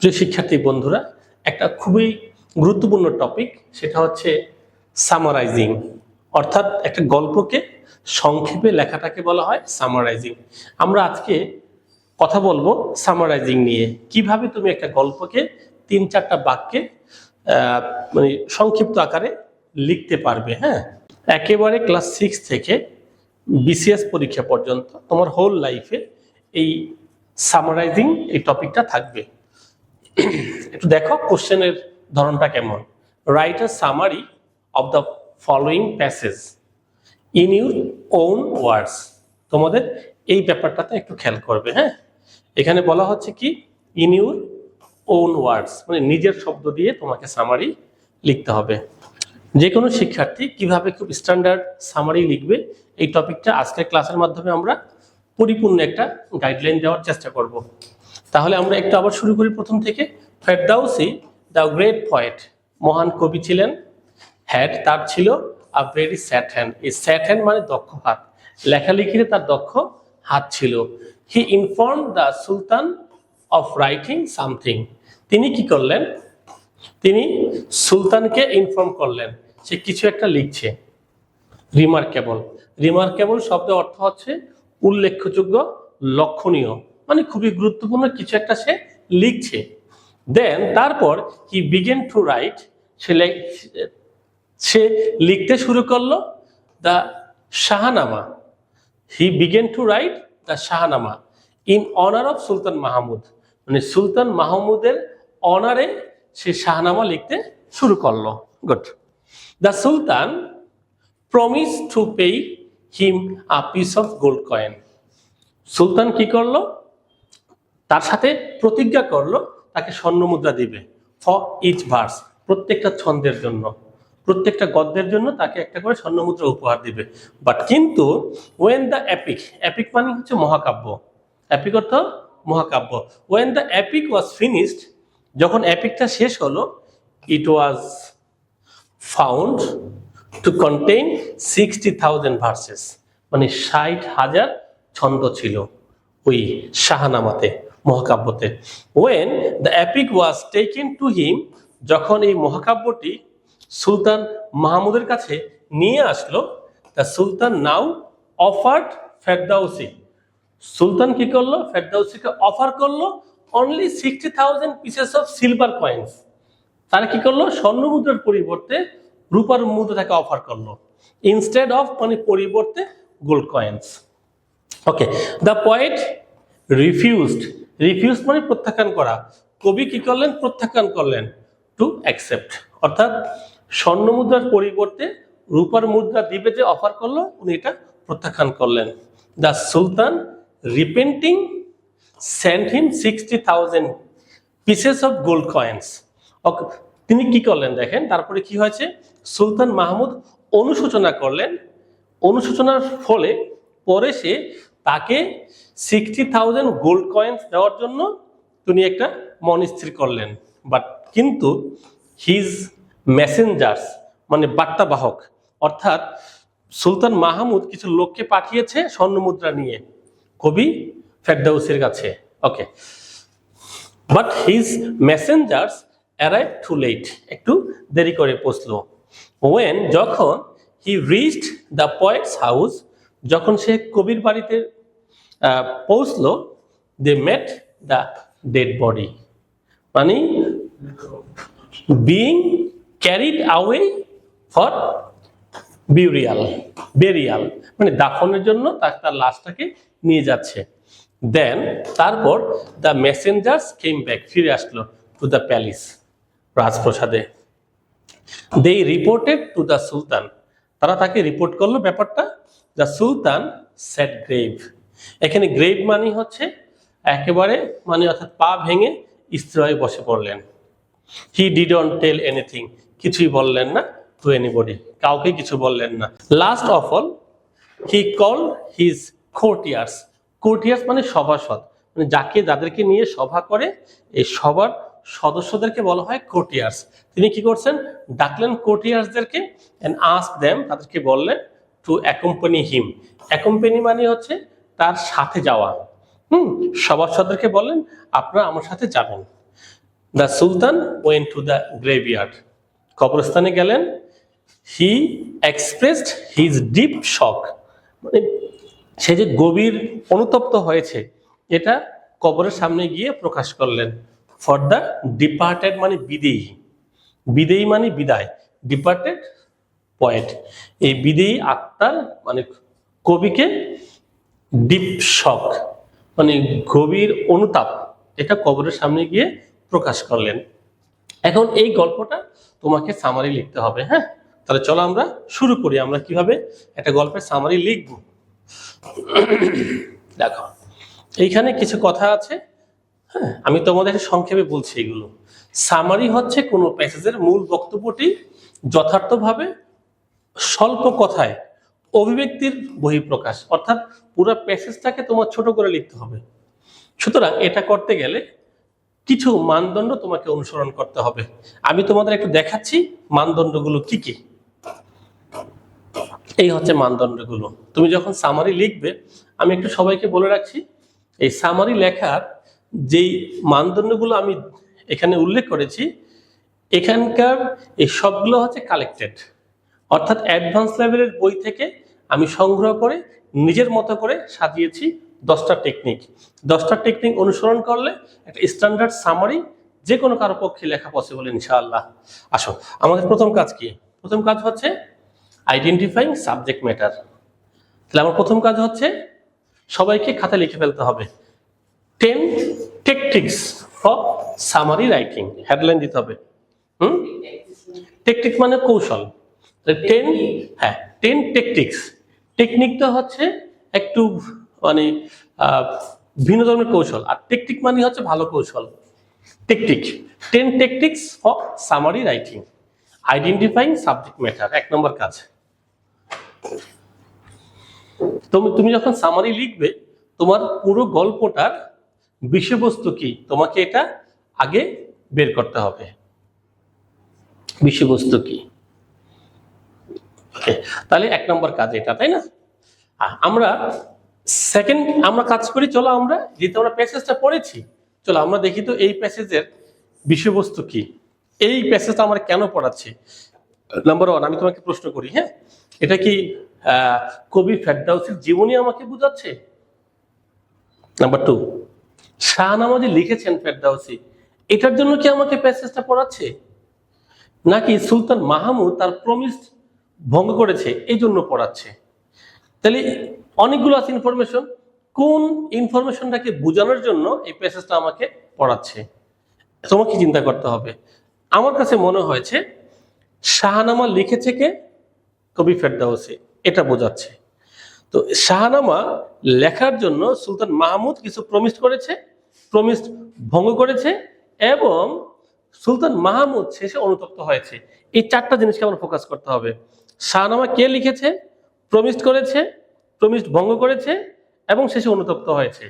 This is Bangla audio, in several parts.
প্রিয় শিক্ষার্থী বন্ধুরা, একটা খুবই গুরুত্বপূর্ণ টপিক, সেটা হচ্ছে সামারাইজিং। অর্থাৎ একটা গল্পকে সংক্ষেপে লেখাটাকে বলা হয় সামারাইজিং। আমরা আজকে কথা বলবো সামারাইজিং নিয়ে, কিভাবে তুমি একটা গল্পকে 3-4টা বাক্যে মানে সংক্ষিপ্ত আকারে লিখতে পারবে। হ্যাঁ, একেবারে ক্লাস 6 থেকে বিসিএস পরীক্ষা পর্যন্ত তোমার হোল লাইফে এই সামারাইজিং এই টপিকটা থাকবে। একটু দেখো কোশ্চেনের ধরনটা কেমন। Write a summary of the following passage in your own words. তোমাদের এই ব্যাপারটাতে একটু খেয়াল করবে। হ্যাঁ, এখানে বলা হচ্ছে কি ইন ইউর ওন ওয়ার্ডস, মানে নিজের শব্দ দিয়ে তোমাকে সামারি লিখতে হবে। যে কোনো শিক্ষার্থী কিভাবে খুব স্ট্যান্ডার্ড সামারি লিখবে, এই টপিকটা আজকের ক্লাসের মাধ্যমে আমরা পরিপূর্ণ একটা গাইডলাইন দেওয়ার চেষ্টা করব। তাহলে আমরা একটু আবার শুরু করি প্রথম থেকে। ফেরদাউসি দ্য গ্রেট পয়েট, মহান কবি ছিলেন। হ্যাড, তার ছিল আ ভেরি স্যাড হ্যান্ড। এই স্যাড হ্যান্ড মানে দক্ষ হাত, লেখালেখিতে তার দক্ষ হাত ছিল। He inform the sultan of writing something. তিনি কি করলেন? তিনি সুলতানকে ইনফর্ম করলেন সে কিছু একটা লিখছে। রিমার্কেবল, রিমার্কেবল শব্দের অর্থ হচ্ছে উল্লেখযোগ্য, লক্ষণীয়, মানে খুবই গুরুত্বপূর্ণ কিছু একটা সে লিখছে। দেন তারপর হি বিগেন টু রাইট, সে লিখতে শুরু করলো the Shahnameh. He began to write the Shahnameh in honour of Sultan Mahmud, মানে সুলতান মাহমুদের অনারে সে শাহনামা লিখতে শুরু করলো। Good. The Sultan promise to pay him a piece of gold coin. সুলতান কি করলো? তার সাথে প্রতিজ্ঞা করলো তাকে স্বর্ণ মুদ্রা দিবে। ফর ইচ ভার্স, প্রত্যেকটা ছন্দের জন্য, প্রত্যেকটা গদ্যের জন্য তাকে একটা করে স্বর্ণ মুদ্রা উপহার দিবে। বাট কিন্তু ওয়েন দ্য এপিক, এপিক মানে হচ্ছে মহাকাব্য, এপিক অর্থ মহাকাব্য। When the epic was finished, যখন এপিকটা শেষ হলো, it was found to contain 60,000 verses, মানে 60,000 ছন্দ ছিল ওই শাহনামাতে, মহাকাব্যতে। When the epic was taken to him, যখন এই মহাকাব্যটি সুলতান মাহমুদের কাছে নিয়ে আসলো, দ্য সুলতান নাও অফার্ড ফেরদাউসি, সুলতান কি করলো? ফেরদাউসিকে অফার করলো only 60,000 pieces of silver coins. তারা কি করলো? স্বর্ণ মুদ্রার পরিবর্তে রূপার মুদ্রা তাকে অফার করলো, ইনস্টেড অফ, মানে পরিবর্তে gold coins. Okay, the poet refused, refuse মানে প্রত্যাখ্যান করা। কবি কি করলেন? প্রত্যাখ্যান করলেন টু অ্যাকসেপ্ট, অর্থাৎ স্বর্ণ মুদ্রার পরিবর্তে রূপার মুদ্রা দিবে যে অফার করলো, উনি এটা প্রত্যাখ্যান করলেন। The sultan repenting sent him 60,000 pieces of gold coins. তিনি কি করলেন দেখেন, তারপরে কি হয়েছে? সুলতান মাহমুদ অনুশোচনা করলেন, অনুশোচনার ফলে পরে সে তাকে 60,000 গোল্ড কয়েন্স দেওয়ার জন্য তিনি একটা মনস্থির করলেন। বাট কিন্তু হিজ মেসেঞ্জার্স, মানে বার্তাবাহক, অর্থাৎ সুলতান মাহমুদ কিছু লোককে পাঠিয়েছে স্বর্ণ মুদ্রা নিয়ে কবি ফেরদাউসির কাছে। Okay, but his messengers arrive too late, একটু দেরি করে পৌঁছলো। ওয়েন, যখন he reached the poet's house, যখন সে কবির বাড়িতে পৌঁছলো, they met the dead body, মানে being carried away for burial, burial, মানে দাফনের জন্য তার লাশটাকে নিয়ে যাচ্ছে। দেন তারপর দ্য মেসেঞ্জার্স কেম ব্যাক, ফিরে আসলো টু দ্য প্যালেস, রাজপ্রাসাদে। দে রিপোর্টেড টু দ্য সুলতান, তারা তাকে রিপোর্ট করলো ব্যাপারটা। দ্য সুলতান সেট গ্রেভ, এখানে গ্রেভ মানে হচ্ছে একেবারে, মানে অর্থাৎ পা ভেঙে স্থির হয়ে বসে পড়লেন। হি ডিডন্ট টেল এনিথিং, কিছুই বললেন না। টু এনিবডি, কাউকে কিছু বললেন না। Last of all he called his courtiers, courtiers মানে সভাসদ, মানে যাদেরকে নিয়ে সভা করে, এই সবার সদস্যদেরকে বলা হয় কোর্টিয়ার্স। তিনি কি করছেন? ডাকলেন কোর্টিয়ার্সদেরকে, এন্ড আস্ক দেম, তাদেরকে বললেন টু অ্যাকম্পানি হিম। অ্যাকম্পানি মানে হচ্ছে তার সাথে যাওয়া। সভাসদদেরকে বললেন আপনারা আমার সাথে যাবেন। The sultan went to the graveyard, কবরস্থানে গেলেন। He expressed his deep shock, মানে সে যে গভীর অনুতপ্ত হয়েছে এটা কবরের সামনে গিয়ে প্রকাশ করলেন। ফর দ্য ডিপার্টেড মানে বিদেয়ী, বিদেয়ী মানে বিদায়, ডিপার্টেড পয়েন্ট, এই বিদেয়ী আত্মার মানে কবিকে ডিপ শক মানে গভীর অনুতাপ এটা কবরের সামনে গিয়ে প্রকাশ করলেন। এখন এই গল্পটা তোমাকে সামারি লিখতে হবে। হ্যাঁ, তাহলে চলো আমরা শুরু করি। আমরা কিভাবে একটা গল্পের সামারি লিখব দেখো, এইখানে কিছু কথা আছে। হ্যাঁ, আমি তোমাদের সংক্ষেপে বলছি এগুলো। সামারি হচ্ছে কোনো প্যাসেজের মূল বক্তব্যটি যথার্থভাবে স্বল্প কথায় অভিব্যক্তির বহিঃপ্রকাশ, অর্থাৎ পুরো প্যাসেজটাকে তোমার ছোট করে লিখতে হবে। সুতরাং এটা করতে গেলে কিছু মানদণ্ড তোমাকে অনুসরণ করতে হবে। আমি তোমাদের একটু দেখাচ্ছি মানদণ্ডগুলো কি কি। এই হচ্ছে মানদণ্ডগুলো। তুমি যখন সামারি লিখবে, আমি একটু সবাইকে বলে রাখছি, এই সামারি লেখার যেই মানদণ্ডগুলো আমি এখানে উল্লেখ করেছি, এখানকার এই সবগুলো হচ্ছে কালেক্টেড, অর্থাৎ অ্যাডভান্স লেভেলের বই থেকে আমি সংগ্রহ করে নিজের মতো করে সাজিয়েছি 10টা টেকনিক। 10টা টেকনিক অনুসরণ করলে একটা স্ট্যান্ডার্ড সামারি যে কোনো কারো পক্ষে লেখা পসিবল ইনশাআল্লাহ। আসো, আমাদের প্রথম কাজ কি? প্রথম কাজ হচ্ছে আইডেন্টিফাইং সাবজেক্ট ম্যাটার। তাহলে আমার প্রথম কাজ হচ্ছে সবাইকে খাতা লিখে ফেলতে হবে 10 tactics for summary writing, headline দিতে হবে। টেকটিক মানে কৌশল। 10, হ্যাঁ 10 টেকটিক্স। টেকনিকটা হচ্ছে একটু মানে ভিন্ন ধরনের কৌশল, আর টেকটিক মানে হচ্ছে ভালো কৌশল। টেকটিক 10 tactics for summary writing, identifying subject matter. 1 নম্বর কাজ। তুমি যখন সামারি লিখবে, তোমার পুরো গল্পটার বিষয়বস্তু কি তোমাকে এটা আগে বের করতে হবে। বিষয়বস্তু কি? তাহলে 1 নম্বর কাজ এটা, তাই না? আমরা সেকেন্ড আমরা কাজ করি। চলো আমরা যেহেতু আমরা প্যাসেজটা পড়েছি, চলো আমরা দেখি তো এই প্যাসেজের বিষয়বস্তু কি, এই প্যাসেজটা আমরা কেন পড়াচ্ছি। নাম্বার 1 আমি তোমাকে প্রশ্ন করি, হ্যাঁ, এটা কি কবি ফেরদাউসির জীবনী আমাকে বুঝাচ্ছে? নাম্বার 2, শাহনামা যে লিখেছেন ফেরদাউসি, এটার জন্য কি আমাকে প্যাসেজটা পড়াচ্ছে? নাকি সুলতান মাহমুদ তার প্রমিস ভঙ্গ করেছে এই জন্য পড়াচ্ছে? তাহলে অনেকগুলো আছে ইনফরমেশন, কোন ইনফরমেশনটাকে বোঝানোর জন্য এই প্যাসেজটা আমাকে পড়াচ্ছে তোমাকে চিন্তা করতে হবে। আমার কাছে মনে হয়েছে শাহনামা লিখেছে কে? কবি ফেরদাউসি, এটা বোঝাচ্ছে। তো শাহনামা লেখার জন্য সুলতান মাহমুদ কিছু প্রমিস করেছে, প্রমিস ভঙ্গ করেছে, এবং সুলতান মাহমুদ শেষে অনুতপ্ত হয়েছে। এই 4টা জিনিসকে আমরা ফোকাস করতে হবে। শাহনামা কে লিখেছে, প্রমিস করেছে, প্রমিস ভঙ্গ করেছে, এবং শেষে অনুতপ্ত হয়েছে।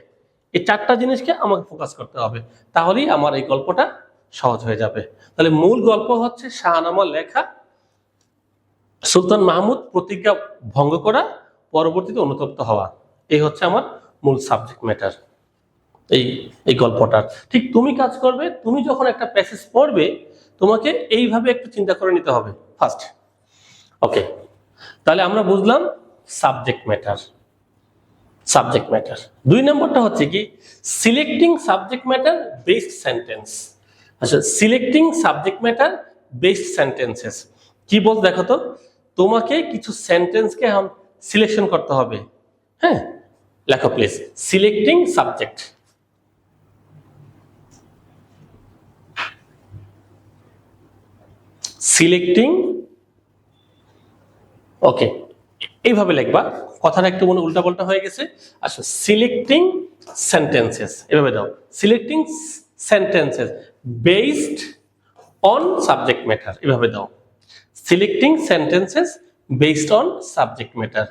এই 4টা জিনিসকে আমাকে ফোকাস করতে হবে, তাহলেই আমার এই গল্পটা সহজ হয়ে যাবে। তাহলে মূল গল্প হচ্ছে শাহনামা লেখা, সুলতান মাহমুদ প্রতিজ্ঞা ভঙ্গ করা, পরবর্তীতে অনুতপ্ত হওয়া। এই হচ্ছে আমার মূল সাবজেক্ট ম্যাটার এই গল্পটার। ঠিক তুমি কাজ করবে, তুমি যখন একটা প্যাসেজ পড়বে তোমাকে এইভাবে একটু চিন্তা করে নিতে হবে ফার্স্ট। ওকে, তাহলে আমরা বুঝলাম সাবজেক্ট ম্যাটার। সাবজেক্ট ম্যাটার 2 নম্বরটা হচ্ছে কি selecting subject matter based sentence. আচ্ছা, selecting subject matter based sentences কি বল দেখো তো। তোমাকে কিছু সেন্টেন্সকে সিলেকশন করতে হবে। হ্যাঁ, লেখো প্লিজ, সিলেক্টিং সাবজেক্ট। সিলেক্টিং, ওকে, এইভাবে লিখবা। কথাটা একটু মনে উল্টাপাল্টা হয়ে গেছে। আচ্ছা, সিলেক্টিং সেন্টেন্সেস এভাবে দাও, selecting sentences based on subject matter, এভাবে দাও, selecting sentences based on subject matter.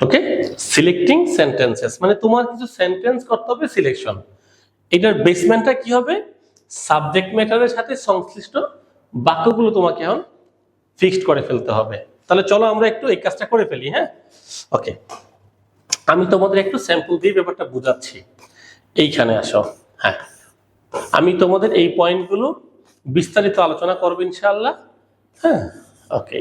Okay, selecting sentences মানে তোমার কিছু সেন্টেন্স করতে হবে সিলেকশন। এটার বেসমেন্টটা কি হবে? সাবজেক্ট ম্যাটারের সাথে সংশ্লিষ্ট বাক্যগুলো তোমাকে এখন ফিক্সড করে ফেলতে হবে। তাহলে চলো আমরা একটু এই কাজটা করে ফেলি। হ্যাঁ, ওকে, আমি তোমাদের একটু স্যাম্পল দিয়ে ব্যাপারটা বুঝাচ্ছি। এইখানে আসো। হ্যাঁ, আমি তোমাদের এই পয়েন্টগুলো বিস্তারিত আলোচনা করবো ইনশাআল্লাহ। হ্যাঁ, ওকে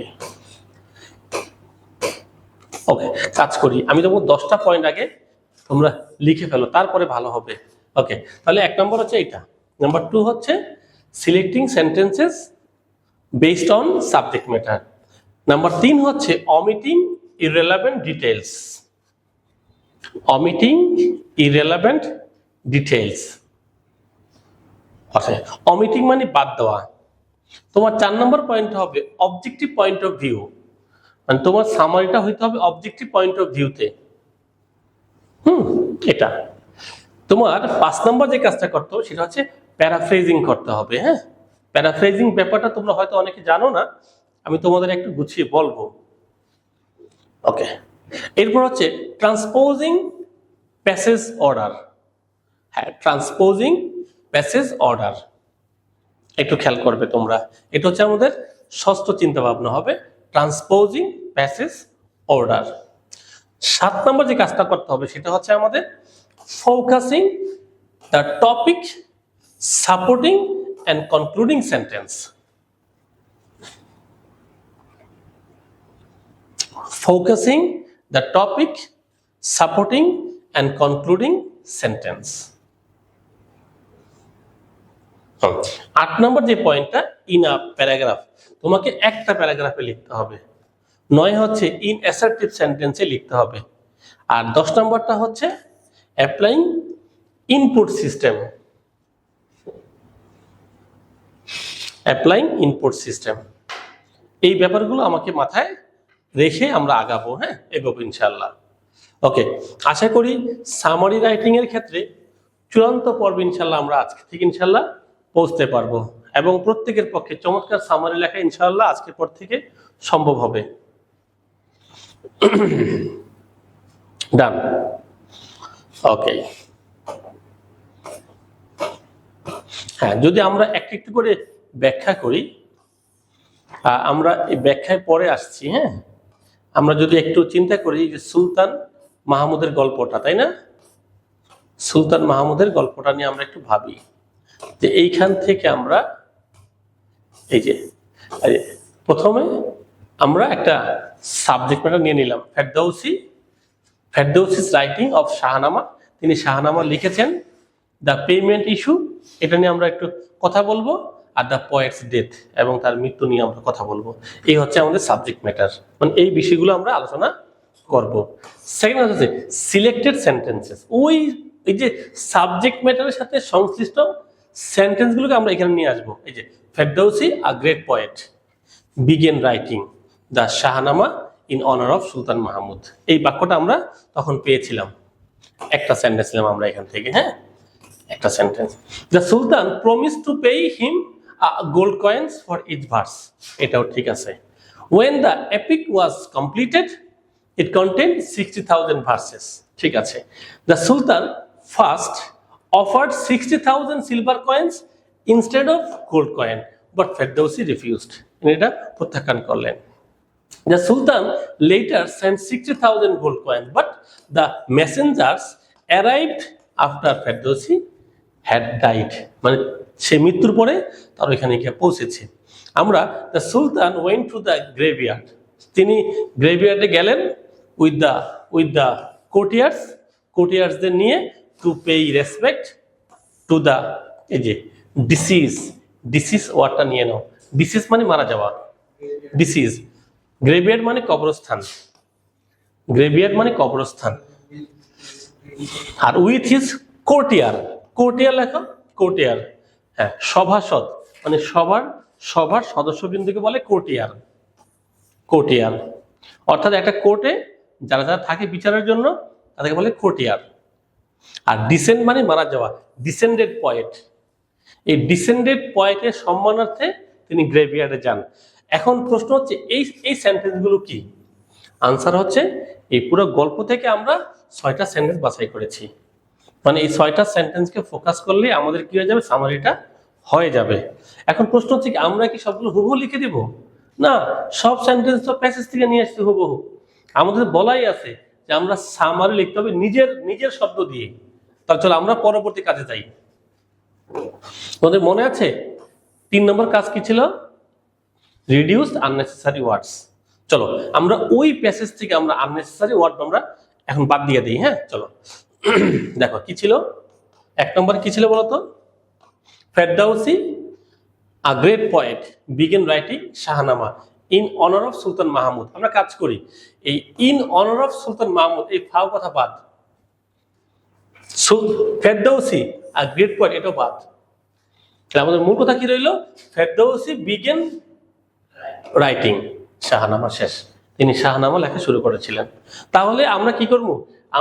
ওকে, কাজ করি। আমি তোমাকে 10টা পয়েন্ট আগে তোমরা লিখে ফেলো, তারপরে ভালো হবে। ওকে, তাহলে 1 নম্বর হচ্ছে এইটা। নাম্বার 2 হচ্ছে selecting sentences based on subject matter. Number 3 হচ্ছে omitting irrelevant details. omitting irrelevant details. আচ্ছা, omitting মানে বাদ দেওয়া। তোমার 4 নম্বর পয়েন্ট হবে অবজেক্টিভ পয়েন্ট অফ ভিউ, মানে তোমার সামারিটা হইতে হবে অবজেক্টিভ পয়েন্ট অফ ভিউতে। এটা তোমার 5 নম্বর যে কাজটা করতে হবে সেটা হচ্ছে প্যারাফ্রেজিং করতে হবে। হ্যাঁ, প্যারাফ্রেজিং ব্যাপারটা তোমরা হয়তো অনেকে জানো না, আমি তোমাদের একটু গুছিয়ে বলবো। ওকে, এরপর হচ্ছে ট্রান্সপোজিং প্যাসেজ অর্ডার। হ্যাঁ, ট্রান্সপোজিং প্যাসেজ অর্ডার একটু খেয়াল করবে তোমরা। এটা হচ্ছে আমাদের ষষ্ঠ চিন্তা ভাবনা হবে, ট্রান্সপোজিং প্যাসেজ অর্ডার। 7 নম্বর যে কাজটা করতে হবে সেটা হচ্ছে আমাদের focusing the topic supporting and concluding sentence. Focusing the topic supporting and concluding sentence. 8 নম্বর যে পয়েন্টটা ইন আ প্যারাগ্রাফ, তোমাকে একটা প্যারাগ্রাফে লিখতে হবে। 9 হচ্ছে ইন অ্যাসার্টিভ সেন্টেন্সে লিখতে হবে। আর 10 নম্বরটা হচ্ছে applying input system. Applying input system, এই ব্যাপারগুলো আমাকে মাথায় রেখে আমরা আগাবো। হ্যাঁ, এগোবো ইনশাআল্লাহ। ওকে, আশা করি সামারি রাইটিং এর ক্ষেত্রে চূড়ান্ত পর্ব ইনশাআল্লাহ আমরা আজকে থেকে ইনশাআল্লাহ পৌঁছতে পারবো, এবং প্রত্যেকের পক্ষে চমৎকার সামারি লেখা ইনশাআল্লাহ আজকের পর থেকে সম্ভব হবে। ডান। ওকে, হ্যাঁ, যদি আমরা একটু করে ব্যাখ্যা করি, আমরা এই ব্যাখ্যায় পরে আসছি। হ্যাঁ, আমরা যদি একটু চিন্তা করি যে সুলতান মাহমুদের গল্পটা, তাই না? সুলতান মাহমুদের গল্পটা নিয়ে আমরা একটু ভাবি যে এইখান থেকে আমরা এই যে প্রথমে আমরা একটা সাবজেক্ট ম্যাটার নিয়ে নিলাম, ফেরদৌসিস রাইটিং অফ শাহনামা। তিনি শাহনামা লিখেছেন। দ্য পেমেন্ট ইস্যু, এটা নিয়ে আমরা একটু কথা বলবো। আর দ্য পোয়েটস ডেথ, এবং তার মৃত্যু নিয়ে আমরা কথা বলবো। এই হচ্ছে আমাদের সাবজেক্ট ম্যাটার, মানে এই বিষয়গুলো আমরা আলোচনা করব। সেকেন্ড হচ্ছে সিলেক্টেড সেন্টেন্সেস, ওই যে সাবজেক্ট ম্যাটারের সাথে সংশ্লিষ্ট সেন্টেন্সগুলোকে আমরা এখানে নিয়ে আসবো। এই যে Ferdowsi a great poet began writing the Shahnameh in honour of Sultan Mahmud. এই বাক্যটা আমরা তখন পেয়েছিলাম, একটা সেন্টেন্স নিলাম আমরা এখান থেকে। হ্যাঁ, একটা sentence. The Sultan promise to pay him gold coins for each verse, এটাও ঠিক আছে। When the epic was completed it contained 60,000 verses, ঠিক আছে। The Sultan first offered 60,000 silver coins instead of gold coin, but Ferdowsi refused. এটা প্রত্যাখ্যান করলেন। The Sultan later sent 60,000 gold coins, but the messengers arrived after Ferdowsi had died. মানে সে মৃত্যুর পরে তার ওইখানে গিয়ে পৌঁছেছে। আমরা the Sultan went to the graveyard, তিনি গ্রেভিয়ার্ডে গেলেন with the courtiers নিয়ে to pay respect to the এই যে ডিসিজ ওয়ার্ডটা নিয়ে নাও। ডিসিজ মানে মারা যাওয়া, ডিসিজ। গ্রেভিয়ার্ড মানে কবরস্থান, গ্রেভিয়ার্ড মানে কবরস্থান। আর উইথ হিজ কোর্টিয়ার লেখো, কোর্টিয়ার। হ্যাঁ, সভাসদ মানে সবার সদস্যবৃন্দকে বলে কোর্টিয়ার। অর্থাৎ একটা কোর্টে যারা থাকে বিচারের জন্য তাদেরকে বলে কোর্টিয়ার। আর ডিসেন্ড মানে মারা যাওয়া, ডিসেন্ডেড পয়েট। এই ডিসেন্ডেড পয়েটের সম্মানার্থে তিনি গ্রেভিয়ার্ডে যান। এখন প্রশ্ন হচ্ছে এই সেন্টেন্সগুলো কি? আনসার হচ্ছে এই পুরো গল্প থেকে আমরা 6টা সেন্টেন্স বাছাই করেছি। মানে এই 6টা সেন্টেন্সকে ফোকাস করলে আমাদের কি হয়ে যাবে, সামারিটা হয়ে যাবে। এখন প্রশ্ন হচ্ছে কি আমরা কি সবগুলো হুবহু লিখে দিব? না, সব সেন্টেন্স তো প্যাসেজ থেকে নিয়ে আসতে হুবহু। আমাদের বলাই আছে যে আমরা সামারি লিখতে হবে নিজের নিজের শব্দ দিয়ে। তাহলে চলো আমরা পরবর্তী কাজে যাই। তোমাদের মনে আছে 3 নম্বর কাজ কি ছিল? রিডিউস আননেসেসারি ওয়ার্ডস। চলো আমরা ওই প্যাসেজ থেকে আমরা আননেসেসারি ওয়ার্ড আমরা এখন বাদ দিয়ে দিই। হ্যাঁ চলো দেখো কি ছিল 1 নম্বর কি ছিল বলতো? Ferdowsi a great poet began writing Shahnameh in honour of Sultan Mahmud. আমরা কাজ করি এই in honour of Sultan Mahmud এই ফাও কথা বাদ, ফেরদাউসি আ গ্রেট পোয়েট এটাও বাদ। আমাদের মূল কথা কি রইল? ফেরদাউসি বিগেন রাইটিং শাহনামা, শেষ তিনি শাহনামা লেখা শুরু করেছিলেন। তাহলে আমরা কি করব?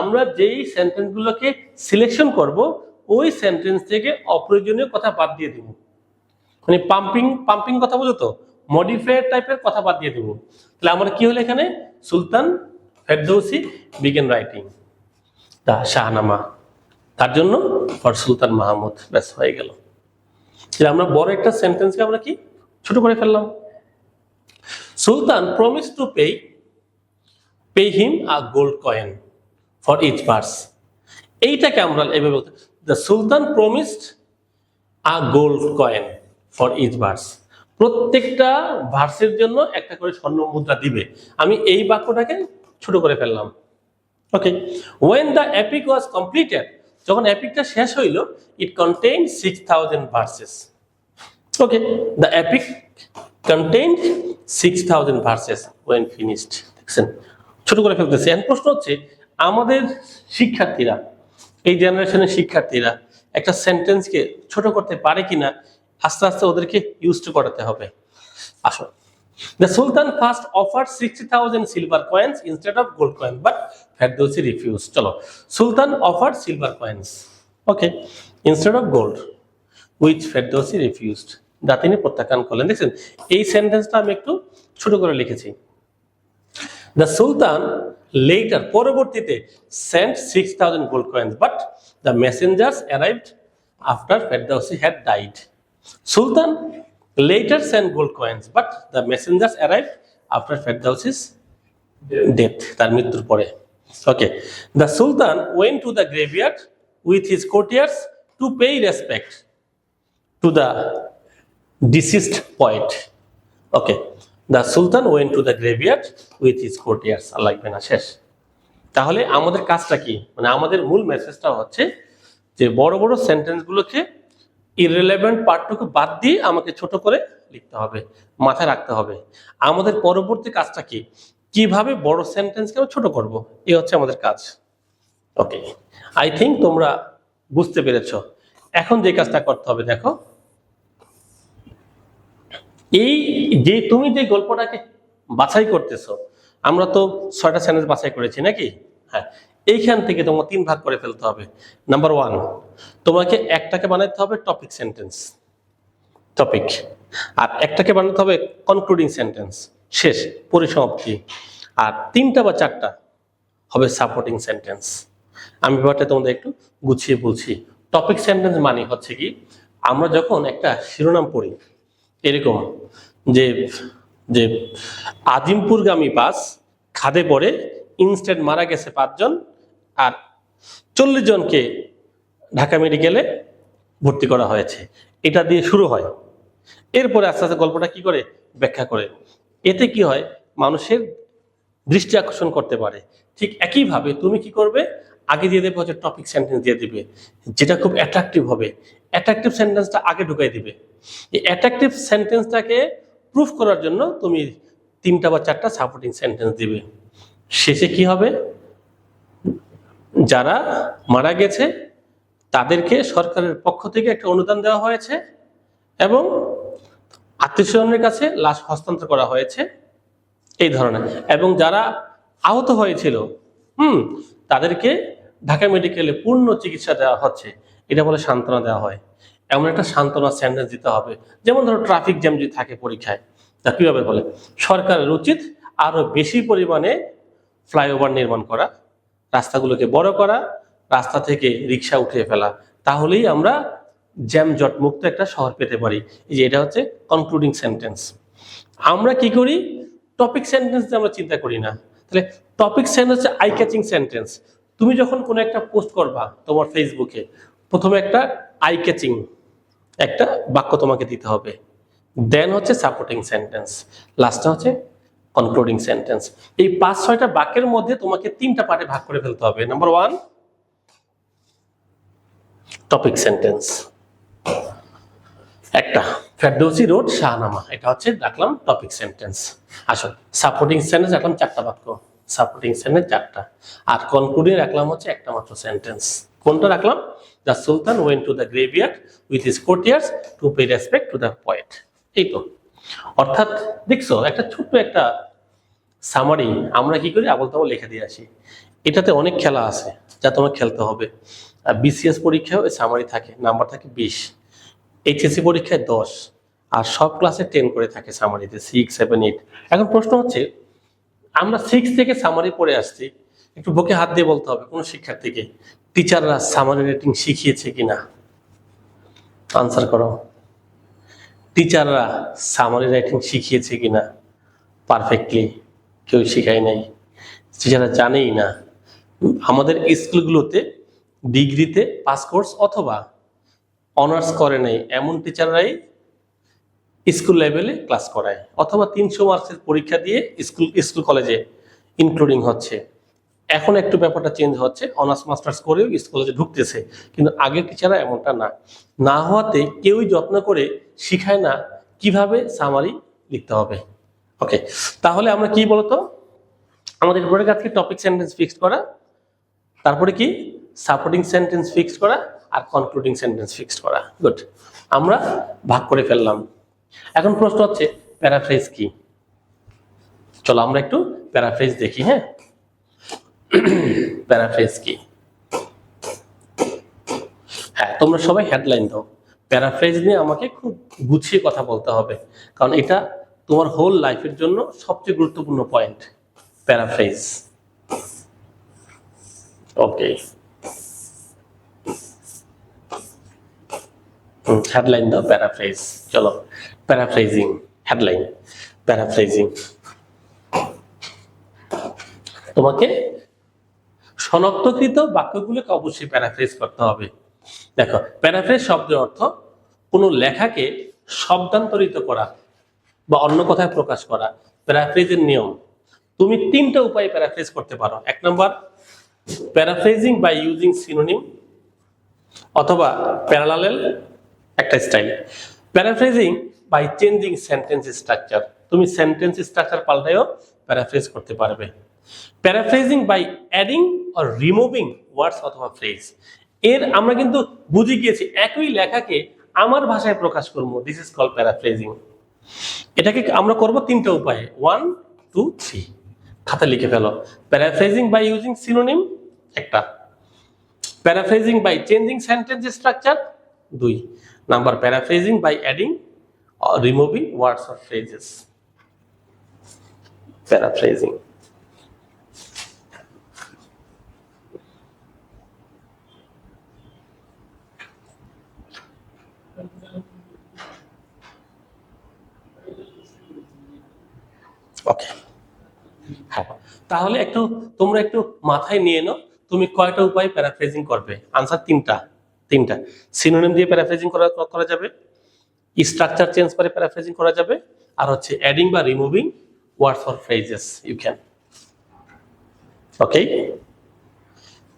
আমরা যেই সেন্টেন্সগুলোকে সিলেকশন করব ওই সেন্টেন্স থেকে অপ্রয়োজনীয় কথা বাদ দিয়ে দিব। মানে পাম্পিং কথা বলো তো, মডিফায়ার টাইপের কথা বাদ দিয়ে দিব। তাহলে আমরা কি হলো এখানে? সুলতান ফেরদৌসি বিগেন রাইটিং দা শাহনামা, তার জন্য ফর সুলতান মাহমুদ, ব্যাস হয়ে গেল। আমরা বড় একটা সেন্টেন্সকে আমরা কি ছোট করে ফেললাম। Sultan promise to pay him a gold coin for each verse. এইটাকে আমরা এভাবে বলতে, the sultan promised a gold coin for each verse. প্রত্যেকটা ভার্সের জন্য একটা করে স্বর্ণ মুদ্রা দিবে। আমি এই বাক্যটাকে ছোট করে ফেললাম। Okay, when the epic was completed, যখন এপিকটা শেষ হইল, it contain 6000 verses. Okay, the epic contained 6000 verses when finished. দেখছেন, ছোট করে ফেলতেছে। এখন প্রশ্ন হচ্ছে, আমাদের শিক্ষার্থীরা, এই জেনারেশনের শিক্ষার্থীরা একটা সেন্টেন্সকে ছোট করতে পারে কিনা আস্তে আস্তে ওদেরকে ইউজ টু করাতে হবে। আসো, the Sultan first offered 60,000 silver coins instead of gold coin, but Ferdowsi refused. চলো, Sultan offered silver coins, okay, instead of gold, which Ferdowsi refused. দা তিনি প্রত্যাখ্যান করলেন। দেখছেন, এই সেন্টেন্সটা আমি একটু ছোট করে লিখেছি। The Sultan later, পরবর্তীতে, sent 6,000 gold coins, but the messengers arrived after Ferdowsi had died. Sultan later sent gold coins, but the messengers arrived after Ferdowsi's death, তার মৃত্যুর পরে। Okay, the Sultan went to the graveyard with his courtiers to pay respect to the deceased poet. Okay, the Sultan went to the graveyard with his courtiers. আর লাগবে না, শেষ। তাহলে আমাদের কাজটা কি? মানে আমাদের মূল মেসেজটা হচ্ছে যে বড় বড় সেন্টেন্সগুলোকে ইররিলেভেন্ট পার্টটুকু বাদ দিয়ে আমাকে ছোট করে লিখতে হবে, মাথায় রাখতে হবে। আমাদের পরবর্তী কাজটা কি? কিভাবে বড় সেন্টেন্সকে আমি ছোট করব, এই হচ্ছে আমাদের কাজ। ওকে, আই থিঙ্ক তোমরা বুঝতে পেরেছো। এখন যে কাজটা করতে হবে, দেখো, এই যে তুমি যে গল্পটাকে বাছাই করতেছো, আমরা তো 6টা সেন্টেন্স বাছাই করেছি নাকি? হ্যাঁ, এইখান থেকে তোমাকে 3 ভাগ করে ফেলতে হবে। নাম্বার 1, তোমাকে একটাকে বানাতে হবে টপিক সেন্টেন্স, টপিক, আর একটাকে বানাতে হবে কনক্লুডিং সেন্টেন্স, শেষ, পরিসমাপ্তি, আর 3টা বা 4টা হবে সাপোর্টিং সেন্টেন্স। আমি ব্যাপারটা তোমাদের একটু গুছিয়ে বলছি। টপিক সেন্টেন্স মানে হচ্ছে কি, আমরা যখন একটা শিরোনাম পড়ি, এরকম যে যে আজিমপুরগামী বাস খাদে পড়ে ইনস্ট্যান্ট মারা গেছে 5 জন, আর 40 জনকে ঢাকা মেডিকেলে ভর্তি করা হয়েছে, এটা দিয়ে শুরু হয়। এরপরে আস্তে আস্তে গল্পটা কি করে ব্যাখ্যা করে। এতে কি হয়, মানুষের দৃষ্টি আকর্ষণ করতে পারে। ঠিক একইভাবে তুমি কি করবে, আগে দিয়ে দেবে হচ্ছে টপিক সেন্টেন্স দিয়ে দিবে, যেটা খুব অ্যাট্রাকটিভ হবে। অ্যাট্রাকটিভ সেন্টেন্সটা আগে ঢুকাই দিবে। এই অ্যাট্রাকটিভ সেন্টেন্সটাকে প্রুফ করার জন্য তুমি 3টা বা 4টা সাপোর্টিং সেন্টেন্স দিবে। শেষে কি হবে, যারা মারা গেছে তাদেরকে সরকারের পক্ষ থেকে একটা অনুদান দেওয়া হয়েছে এবং আত্মীয়স্বজনের কাছে লাশ হস্তান্তর করা হয়েছে, এই ধরনের। এবং যারা আহত হয়েছিল তাদেরকে ঢাকা মেডিকেলে পূর্ণ চিকিৎসা দেওয়া হচ্ছে, এটা বলে সান্ত্বনা দেওয়া হয়। এমন একটা সান্ত্বনা সেন্টেন্স দিতে হবে। যেমন ধরো ট্রাফিক জ্যাম যদি থাকে পরীক্ষায়, তা কিভাবে বলে, সরকারের উচিত আরো বেশি পরিমাণে ফ্লাইওভার নির্মাণ করা, রাস্তাগুলোকে বড় করা, রাস্তা থেকে রিক্সা উঠিয়ে ফেলা, তাহলেই আমরা জ্যাম জট মুক্ত একটা শহর পেতে পারি। এই যে এটা হচ্ছে কনক্লুডিং সেন্টেন্স। আমরা কি করি, টপিক সেন্টেন্স আমরা চিন্তা করি না। তাহলে টপিক সেন্টেন্স হচ্ছে আই ক্যাচিং সেন্টেন্স। তুমি যখন কোনো একটা পোস্ট করবা তোমার ফেসবুকে, প্রথমে একটা আই ক্যাচিং একটা বাক্য তোমাকে দিতে হবে, দেন হচ্ছে সাপোর্টিং সেন্টেন্স, লাস্টে হচ্ছে কনক্লুডিং সেন্টেন্স। এই 5-6টা বাক্যের মধ্যে তোমাকে 3টা পার্টে ভাগ করে ফেলতে হবে। নাম্বার 1 টপিক সেন্টেন্স, একটা ফেরদৌসী রোড শাহনামা, এটা হচ্ছে রাখলাম টপিক সেন্টেন্স। আসল সাপোর্টিং সেন্টেন্স রাখলাম 4টা বাক্য, সাপোর্টিং সেন্টেন্স 4টা, আর কনক্লুডিং রাখলাম হচ্ছে একটা মাত্র সেন্টেন্স। কোনটা রাখলাম? The sultan went to the graveyard with his courtiers to pay respect to the poet. এই তো, অর্থাৎ দেখছো একটা ছোট্ট একটা সামারি আমরা কি করি, আবল তাবল লিখে দিয়ে আসি। এটাতে অনেক খেলা আছে যা তোমার খেলতে হবে। আর বিসিএস পরীক্ষায় ওই সামারি থাকে, নাম্বার থাকে 20, এইচএসসি পরীক্ষায় 10, আর সব ক্লাসে 10 করে থাকে সামারিতে, 6, 7, 8। এখন প্রশ্ন হচ্ছে আমরা 6 থেকে সামারি পড়ে আসছি, একটু বুকে হাত দিয়ে বলতে হবে কোন শিক্ষার্থীকে টিচাররা সামারি রেটিং শিখিয়েছে কিনা, আনসার করো। টিচাররা সামারি রাইটিং শিখিয়েছে কিনা পারফেক্টলি? কেউ শিখায় নাই, টিচাররা জানেই না। আমাদের স্কুলগুলোতে ডিগ্রিতে পাস কোর্স অথবা অনার্স করে নাই এমন টিচাররাই স্কুল লেভেলে ক্লাস করায়, অথবা 300 মার্কসের পরীক্ষা দিয়ে স্কুল কলেজে ইনক্লুডিং হচ্ছে। এখন একটু ব্যাপারটা চেঞ্জ হচ্ছে, অনার্স মাস্টার্স করেও স্কুল কলেজে ঢুকতেছে, কিন্তু আগের টিচাররা এমনটা না হওয়াতে কেউই যত্ন করে শিখায় না কিভাবে সামারি লিখতে হবে। ওকে, তাহলে আমরা কি বলতো, আমাদের পরে কাজকে টপিক সেন্টেন্স ফিক্সড করা, তারপরে কি সাপোর্টিং সেন্টেন্স ফিক্সড করা, আর কনক্লুডিং সেন্টেন্স ফিক্সড করা। গুড, আমরা ভাগ করে ফেললাম। এখন প্রশ্ন হচ্ছে প্যারাফ্রেজ কি? চলো আমরা একটু প্যারাফ্রেজ দেখি। হ্যাঁ, প্যারাফ্রেজ কি? হ্যাঁ, তোমরা সবাই হেডলাইন দাও। প্যারাফ্রেজ নিয়ে আমাকে খুব গুছিয়ে কথা বলতে হবে, কারণ এটা তোমার হোল লাইফের জন্য সবচেয়ে গুরুত্বপূর্ণ পয়েন্ট, প্যারাফ্রেজ। ওকে, হেডলাইন দাও প্যারাফ্রেজ। চলো, প্যারাফ্রেজিং হেডলাইন। প্যারাফ্রেজিং তোমাকে শনাক্তকৃত বাক্যগুলোকে অবশ্যই প্যারাফ্রেজ করতে হবে। দেখো, প্যারাফ্রেজ শব্দের অর্থ কোনো লেখাকে শব্দান্তরিত করা বা অন্য কথায় প্রকাশ করা। প্যারাফ্রেজের নিয়ম, তুমি 3টা উপায়ে প্যারাফ্রেজ করতে পারো। 1 নম্বর প্যারাফ্রেজিং বাই ইউজিং সিনোনিম অথবা প্যারালাল একটা style. Paraphrasing by changing sentence structure, তুমি সেন্টেন্স স্ট্রাকচার পাল্টায়ও প্যারাফ্রেজ করতে পারবে। Paraphrasing by adding or removing words অথবা ফ্রেজ, এর আমরা কিন্তু বুঝে গিয়েছি একই লেখাকে আমার ভাষায় প্রকাশ করবো, দিস ইজ কল্ড প্যারাফ্রেজিং। এটাকে আমরা করব 3টা উপায়ে, 1, 2, 3, খাতা লিখে ফেলো। প্যারাফ্রেজিং বাই ইউজিং সিনোনিম একটা, paraphrasing by changing sentence structure 2 number, paraphrasing by adding or removing words or phrases. Paraphrasing. Okay, হ্যাঁ, তাহলে তোমরা একটু মাথায় নিয়ে নাও, তুমি কয়টা উপায় প্যারাফ্রেজিং করবে? আনসার 3টা। সিনোনিম দিয়ে প্যারাফ্রেজিং করা যাবে, স্ট্রাকচার চেঞ্জ করে প্যারাফ্রেজিং করা যাবে, আর হচ্ছে অ্যাডিং বা removing words or phrases you can. Okay,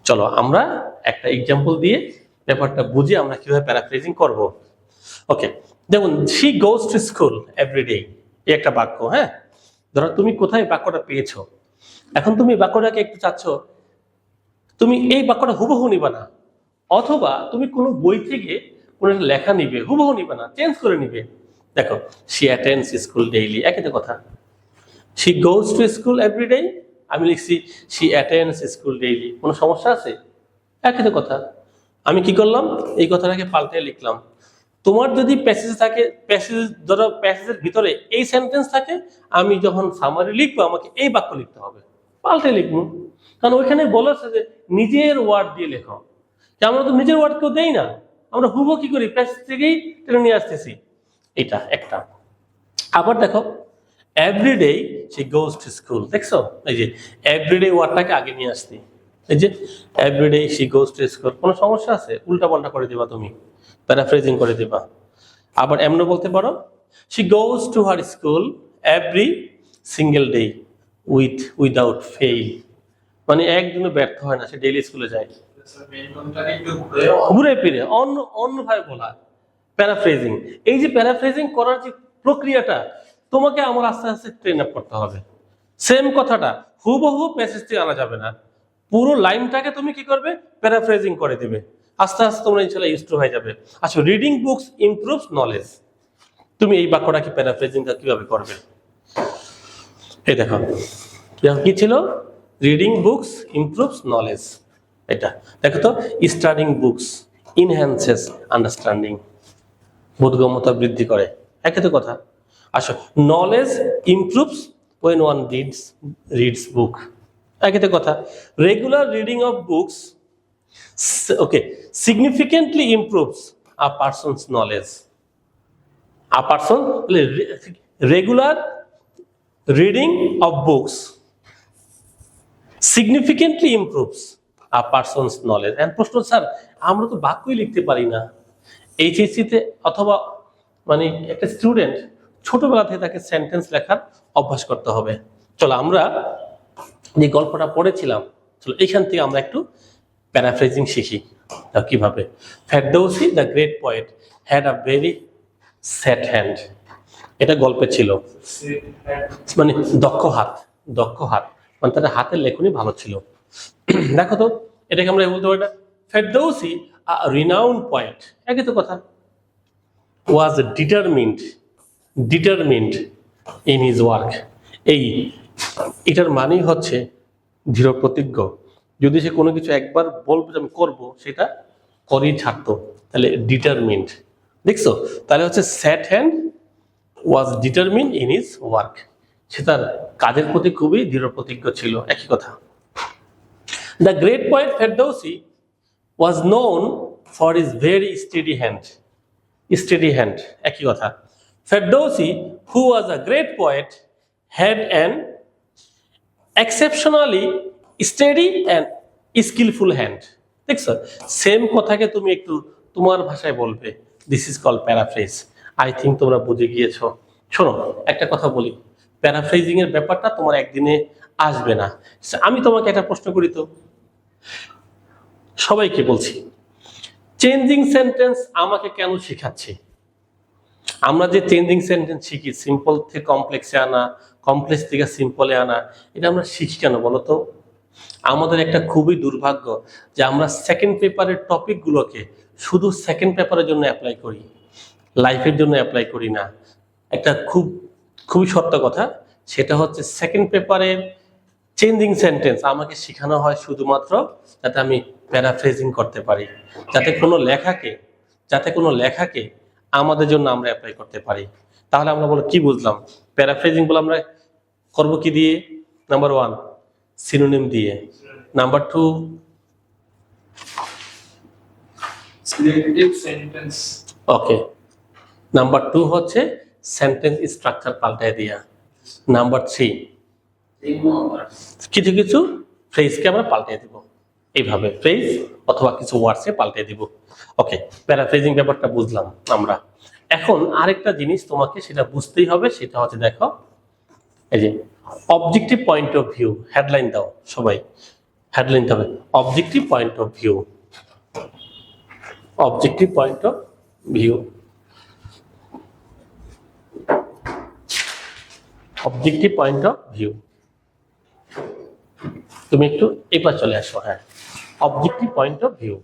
চলো আমরা একটা এক্সাম্পল দিয়ে ব্যাপারটা বুঝে আমরা কিভাবে প্যারাফ্রেজিং করব। ওকে, দেখুন, she goes to school every day, এই একটা বাক্য। হ্যাঁ, ধরো তুমি কোথায় বাক্যটা পেয়েছো, এখন তুমি বাক্যটাকে একটু চাচ্ছ, তুমি এই বাক্যটা হুবহু নিবা না, অথবা তুমি কোনো বই থেকে কোনো একটা লেখা নিবে, হুবহু নিবে না, চেঞ্জ করে নিবে। দেখো, শি অ্যাটেন্ডস স্কুল ডেইলি, একই তো কথা। She goes to school every day, আমি লিখছি শি অ্যাটেন্ডস স্কুল ডেইলি, কোনো সমস্যা আছে? একই তো কথা। আমি কি করলাম, এই কথাটাকে পাল্টে লিখলাম। তোমার যদি প্যাসেজ থাকে, ধরো প্যাসেজের ভিতরে এই সেন্টেন্স থাকে, আমি যখন সামারি লিখবো আমাকে এই বাক্য লিখতে হবে, পাল্টে লিখবো, কারণ ওইখানে বলেছে যে নিজের ওয়ার্ড দিয়ে লেখো। আমরা তো নিজের ওয়ার্ড কেউ দেই না, আমরা হুবহু কি করি, প্যাসেজ থেকেই টেনে নিয়ে আসতেছি। এটা একটা। আবার দেখো, every day she goes to school. দেখছো এই যে এভরিডে ওয়ার্ডটাকে আগে নিয়ে আসতি, এই যে every day she goes to school. কোনো সমস্যা আছে? উল্টা পাল্টা করে দিবা, তুমি প্যারাফ্রেজিং করে দিবা। আবার এমনও বলতে পারো she goes to her school every single day without fail, মানে একদিনও ব্যর্থ হয় না, সে ডেইলি স্কুলে যায়। ঘুরে ফিরে অন্যভাবে বলা প্যারাফ্রেজিং। এই যে প্যারাফ্রেজিং করার যে প্রক্রিয়াটা তোমাকে আমার আস্তে আস্তে ট্রেন আপ করতে হবে। সেম কথাটা হুবহু প্যাসেজটি আনা যাবে না, পুরো লাইনটাকে তুমি কি করবে, প্যারাফ্রেজিং করে দিবে। আস্তে আস্তে তোমরা ইনশাআল্লাহ ইউজড টু হয়ে যাবে। আচ্ছা, রিডিং বুকস ইমপ্রুভস নলেজ, তুমি এই বাক্যটা কি প্যারাফ্রেজিংটা কিভাবে করবে? এই দেখো কি ছিল, রিডিং বুকস ইমপ্রুভস নলেজ। এটা দেখো তো, স্টাডিং বুকস ইনহ্যান্সেস আন্ডারস্ট্যান্ডিং, বোধগম্যতা বৃদ্ধি করে, একই তো কথা। আসো, knowledge improves when one reads book, একই তো কথা। Regular reading of books okay significantly improves a person's knowledge. A person regular reading of books significantly improves a person's knowledge. And প্রশ্ন, স্যার আমরা তো বাক্যই লিখতে পারি না। এইচএসসিতে অথবা মানে একটা স্টুডেন্ট ছোটবেলা থেকে তাকে সেন্টেন্স লেখার অভ্যাস করতে হবে। চলো আমরা যে গল্পটা পড়েছিলাম, চলো এখান থেকে আমরা একটু প্যারাফ্রেজিং শিখি। কিভাবে? Ferdousi the great poet had a very sad hand, এটা গল্পে ছিল, মানে দক্ষ হাত মানে তার হাতের লেখনী ভালো ছিল। দেখো তো, এটাকে আমরা বলতে পারি না, ফেরদৌসি আ রিনাউন্ড পোয়েট, একই তো কথা, ওয়াজ ডিটারমিন্ড ইন হিজ ওয়ার্ক। এটার মানেই হচ্ছে দৃঢ় প্রতিজ্ঞ। যদি সে কোনো কিছু একবার বলবে যে আমি করবো, সেটা করেই ছাড়তো, তাহলে ডিটারমিন্ড। দেখছো, তাহলে হচ্ছে sad hand was determined in his work, সে তার কাজের প্রতি খুবই দৃঢ় প্রতিজ্ঞ ছিল, একই কথা। The great poet Ferdowsi was known for his very steady hand, একই কথা। Ferdowsi, who was a great poet, had an exceptionally steady and skillful hand. দেখছো, সেম কথাকে তুমি একটু তোমার ভাষায় বলবে। This is called paraphrase. I think তোমরা বুঝে গিয়েছো। শোনো, একটা কথা বলি, প্যারাফ্রেজিং এর ব্যাপারটা তোমার একদিনে আসবে না। আমি তোমাকে একটা প্রশ্ন করি তো, সবাইকে বলছি, চেঞ্জিং সেন্টেন্স আমাকে কেন শেখাচ্ছে? আমরা যে চেঞ্জিং সেন্টেন্স শিখি, সিম্পল থেকে কমপ্লেক্সে আনা, কমপ্লেক্স থেকে সিম্পলে আনা, এটা আমরা শিখি কেন বলো তো? আমাদের একটা খুবই দুর্ভাগ্য যে আমরা সেকেন্ড পেপারের টপিকগুলোকে শুধু সেকেন্ড পেপারের জন্য অ্যাপ্লাই করি, লাইফের জন্য অ্যাপ্লাই করি না। একটা খুবই সত্য কথা, সেটা হচ্ছে সেকেন্ড পেপারের চেঞ্জিং সেন্টেন্স আমাকে শেখানো হয় শুধুমাত্র যাতে আমি প্যারাফ্রেজিং করতে পারি, যাতে কোনো লেখাকে আমাদের জন্য আমরা অ্যাপ্লাই করতে পারি। তাহলে আমরা বলো কি বুঝলাম? প্যারাফ্রেজিং বলে আমরা করব কি দিয়ে? নাম্বার 1 সিনোনিম দিয়ে, নাম্বার 2 সিলেক্টিভ সেন্টেন্স, ওকে, নাম্বার 2 হচ্ছে সেন্টেন্স স্ট্রাকচার পাল্টায় দিয়া, নাম্বার 3 কিছু কিছু ফ্রেজকে আমরা পাল্টে দিব, এইভাবে ফ্রেজ অথবা কিছু ওয়ার্ডসে পাল্টে দিব। ওকে, প্যারাফ্রেজিং ব্যাপারটা বুঝলাম আমরা। এখন আরেকটা জিনিস তোমাকে সেটা বুঝতেই হবে, সেটা হচ্ছে দেখো, এই যে objective point of view, headline দাও সবাই, হেডলাইন হবে objective point of view, objective point of view, objective point of view. তুমি একটু এবার চলে আসো। হ্যাঁ, objective point of view,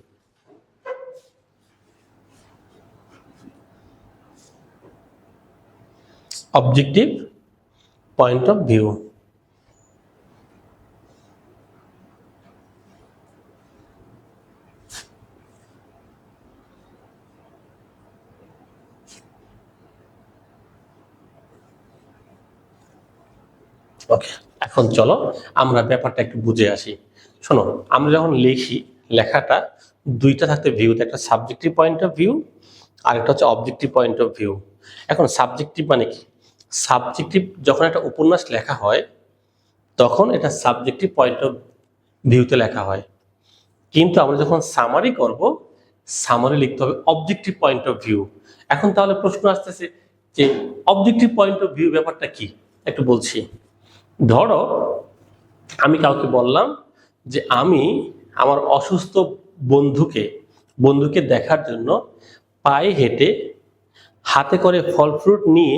objective point of view. Okay, এখন চলো আমরা ব্যাপারটা একটু বুঝে আসি। শোনো, আমরা যখন লিখি, লেখাটা দুইটা থাকতে ভিউতে, একটা সাবজেক্টিভ পয়েন্ট অফ ভিউ আর একটা হচ্ছে অবজেক্টিভ পয়েন্ট অফ ভিউ। এখন সাবজেক্টিভ মানে কি? সাবজেক্টিভ যখন একটা উপন্যাস লেখা হয় তখন এটা সাবজেক্টিভ পয়েন্ট অফ ভিউতে লেখা হয়, কিন্তু আমরা যখন সামারি করব, সামারি লিখতে হবে অবজেক্টিভ পয়েন্ট অফ ভিউ। এখন তাহলে প্রশ্ন আসতেছে যে অবজেক্টিভ পয়েন্ট অফ ভিউ ব্যাপারটা কি, একটু বলছি। ধরো আমি কাউকে বললাম যে আমি আমার অসুস্থ বন্ধুকে দেখার জন্য পায়ে হেঁটে হাতে করে ফল ফ্রুট নিয়ে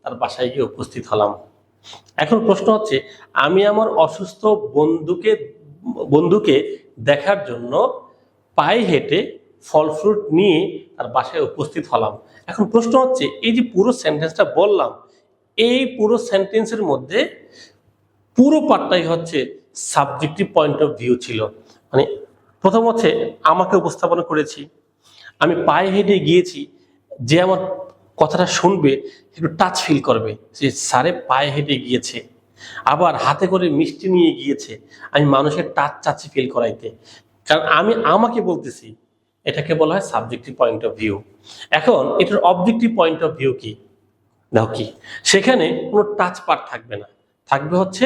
তার বাসায় গিয়ে উপস্থিত হলাম। এখন প্রশ্ন হচ্ছে আমি আমার অসুস্থ বন্ধুকে দেখার জন্য পায়ে হেঁটে ফল ফ্রুট নিয়ে তার বাসায় উপস্থিত হলাম। এখন প্রশ্ন হচ্ছে এই যে পুরো সেন্টেন্সটা বললাম, এই পুরো সেন্টেন্সের মধ্যে পুরো পার্টটাই হচ্ছে সাবজেক্টিভ পয়েন্ট অফ ভিউ ছিল। মানে প্রথম হচ্ছে আমাকে উপস্থাপন করেছি, আমি পায়ে হেঁটে গিয়েছি, যে আমার কথাটা শুনবে একটু টাচ ফিল করবে যে স্যারে পায়ে হেঁটে গিয়েছে, আবার হাতে করে মিষ্টি নিয়ে গিয়েছে, আমি মানুষের টাচ চাচি ফিল করাইতে, কারণ আমি আমাকে বলতেছি, এটাকে বলা হয় সাবজেক্টিভ পয়েন্ট অফ ভিউ। এখন এটার অবজেক্টিভ পয়েন্ট অফ ভিউ কি, দেখো কি, সেখানে কোনো টাচ পার্ট থাকবে না, থাকবে হচ্ছে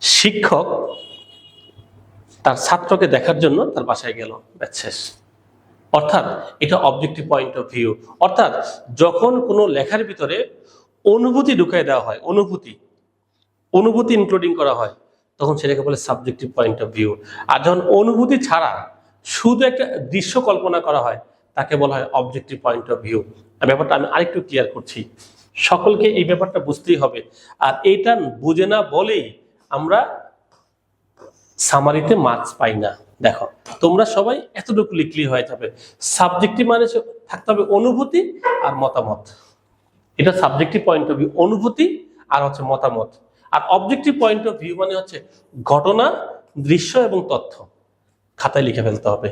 শিক্ষক তার ছাত্রকে দেখার জন্য তার বাসায় গেল, শেষ। অর্থাৎ এটা অবজেক্টিভ পয়েন্ট অফ ভিউ। অর্থাৎ যখন কোনো লেখার ভিতরে অনুভূতি ঢুকাই দেওয়া হয়, অনুভূতি ইনক্লুডিং করা হয়, তখন সেটাকে বলে সাবজেক্টিভ পয়েন্ট অফ ভিউ। আর যখন অনুভূতি ছাড়া শুধু একটা দৃশ্য কল্পনা করা হয়, তাকে বলা হয় অবজেক্টিভ পয়েন্ট অফ ভিউ। ব্যাপারটা আমি আরেকটু ক্লিয়ার করছি, সকলকে এই ব্যাপারটা বুঝতেই হবে। আর এইটা বুঝে না বলেই আমরা সামারিতে মার্কস পাই না। দেখো তোমরা সবাই এতটুকু লিখলি হয়ে যাবে, সাবজেক্টিভ মানে থাকতে হবে অনুভূতি আর মতামত। এটা সাবজেক্টিভ পয়েন্ট অফ ভিউ, অনুভূতি আর হচ্ছে মতামত। আর অবজেক্টিভ পয়েন্ট অফ ভিউ মানে হচ্ছে ঘটনা, দৃশ্য এবং তথ্য। খাতায় লিখে ফেলতে হবে।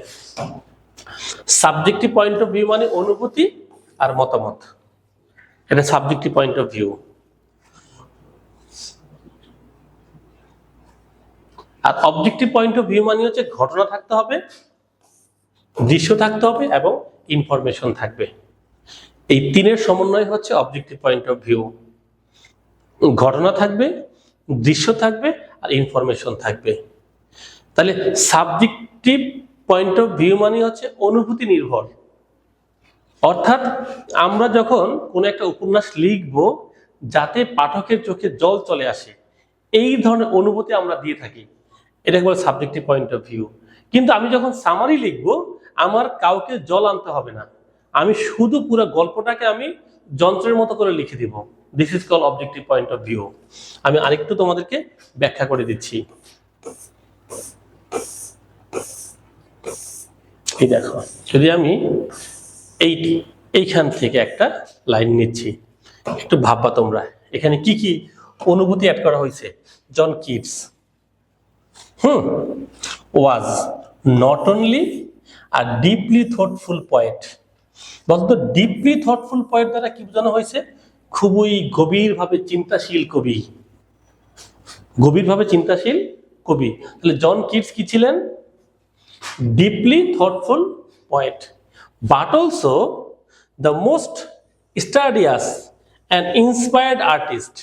সাবজেক্টিভ পয়েন্ট অফ ভিউ মানে অনুভূতি আর মতামত, এটা সাবজেক্টিভ পয়েন্ট অফ ভিউ। আর অবজেক্টিভ পয়েন্ট অফ ভিউ মানে হচ্ছে ঘটনা থাকতে হবে, দৃশ্য থাকতে হবে এবং ইনফরমেশন থাকবে। এই তিনের সমন্বয় হচ্ছে অবজেক্টিভ পয়েন্ট অফ ভিউ। ঘটনা থাকবে, দৃশ্য থাকবে আর ইনফরমেশন থাকবে। তাহলে সাবজেক্টিভ পয়েন্ট অফ ভিউ মানে হচ্ছে অনুভূতি নির্ভর। অর্থাৎ আমরা যখন কোনো একটা উপন্যাস লিখব, যাতে পাঠকের চোখে জল চলে আসে, এই ধরনের অনুভূতি আমরা দিয়ে থাকি, এটাকে বলে সাবজেক্টিভ পয়েন্ট অফ ভিউ। কিন্তু আমি যখন সামারি লিখব, আমার কাউকে জল আনতে হবে না, আমি শুধু পুরো গল্পটাকে আমি যন্ত্রের মতো করে লিখে দিব। This is call objective point of view. আমি আরেকটু তোমাদেরকে ব্যাখ্যা করে দিচ্ছি। এই দেখো, যদি আমি এইখান থেকে একটা লাইন নিচ্ছি, একটু ভাববা তোমরা এখানে কি কি অনুভূতি অ্যাড করা হয়েছে। John Keats was not only a deeply thoughtful poet, বলতো ডিপলি থটফুল পয়েন্ট দ্বারা কি বোঝানো হয়েছে, খুবই গভীরভাবে চিন্তাশীল কবি, গভীরভাবে চিন্তাশীল কবি। তাহলে জন কিটস কি ছিলেন, deeply thoughtful poet, but also the most studious and inspired artist.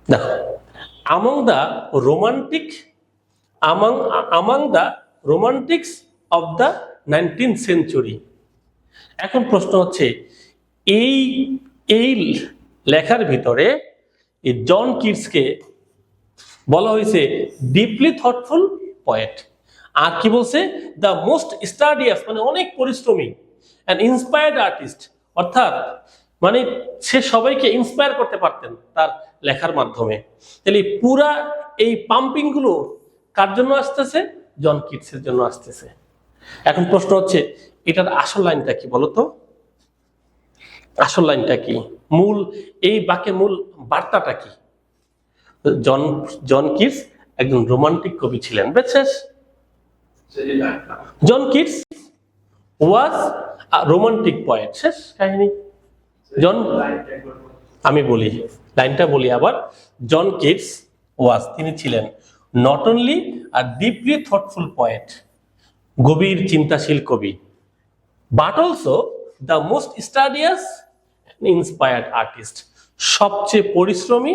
দেখো, among the romantics of the 19th century. এখন প্রশ্ন হচ্ছে এই লেখার ভিতরে এই জন কিটসকে বলা হয়েছে ডিপলি থটফুল পয়েট, আর কি বলছে দ্য মোস্ট স্টাডিয়াস মানে অনেক পরিশ্রমী, অ্যান্ড ইন্সপায়ার্ড আর্টিস্ট, অর্থাৎ মানে সে সবাইকে ইন্সপায়ার করতে পারতেন তার লেখার মাধ্যমে। তাহলে পুরা এই পাম্পিং গুলো কার জন্য আসতেছে, জন কিটসের জন্য আসতেছে। এখন প্রশ্ন হচ্ছে এটার আসল লাইনটা কি বলতো, আসল লাইনটা কি, মূল এই বাক্যের মূল বার্তাটা কি। জন কিটস একজন রোমান্টিক কবি ছিলেন, বুঝছিস? জন কিটস ওয়াজ আ রোমান্টিক পয়েট, শেষ কাহিনী। আমি বলি লাইনটা বলি আবার, জন কিটস ওয়াজ তিনি ছিলেন not only a deeply thoughtful poet, গভীর চিন্তাশীল কবি, but also the most স্টাডিয়াস inspired artist, সবচেয়ে পরিশ্রমী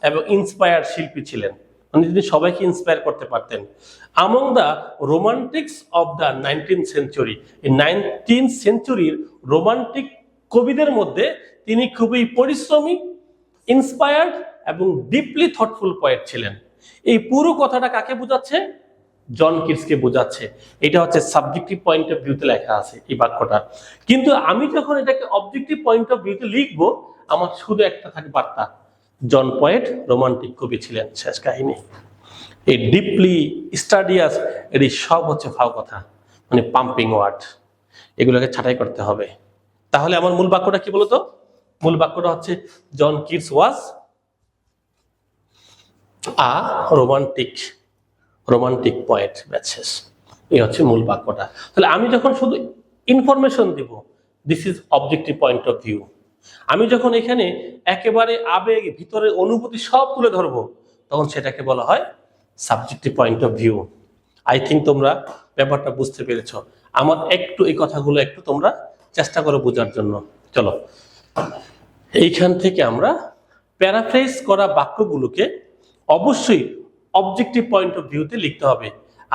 এবং ইন্সপায়ার্ড শিল্পী ছিলেন, মানে তিনি সবাইকে ইন্সপায়ার করতে পারতেন। Among the romantics of the 19th century, এই 19th সেঞ্চুরির রোমান্টিক কবিদের মধ্যে তিনি খুবই পরিশ্রমী, ইন্সপায়ার্ড এবং ডিপলি থটফুল পয়েট ছিলেন। এই পুরো কথাটা কাকে বোঝাচ্ছে? জন কিটসকে বোঝাচ্ছে। এটা হচ্ছে সাবজেক্টিভ পয়েন্ট অফ ভিউতে লেখা আছে এই বাক্যটা, কিন্তু আমি যখন এটাকে অবজেক্টিভ পয়েন্ট অফ ভিউতে লিখবো, আমার শুধু একটা থাকে বার্তা, জন পয়েট রোমান্টিক কবি ছিলেন, শেষ কাহিনী। এই ডিপলি স্টাডিয়াস, এটি সব হচ্ছে ফাও কথা, মানে পাম্পিং ওয়ার্ড, এগুলোকে ছাঁটাই করতে হবে। তাহলে আমার মূল বাক্যটা কি বলতো? মূল বাক্যটা হচ্ছে জন কিটস ওয়াজ আ রোমান্টিক পয়েট, শেষ। এই হচ্ছে মূল বাক্যটা। তাহলে আমি যখন শুধু ইনফরমেশন দিব, this is objective point of view. আমি যখন এখানে একেবারে আবেগ, ভিতরের অনুভূতি সব তুলে ধরবো, তখন সেটাকে বলা হয় subjective point of view. I think তোমরা ব্যাপারটা বুঝতে পেরেছ। আমার একটু এই কথাগুলো একটু তোমরা চেষ্টা করো বোঝার জন্য। চলো, এইখান থেকে আমরা প্যারাফ্রেজ করা বাক্যগুলোকে অবশ্যই অবজেক্টিভ পয়েন্ট অফ ভিউতে লিখতে হবে,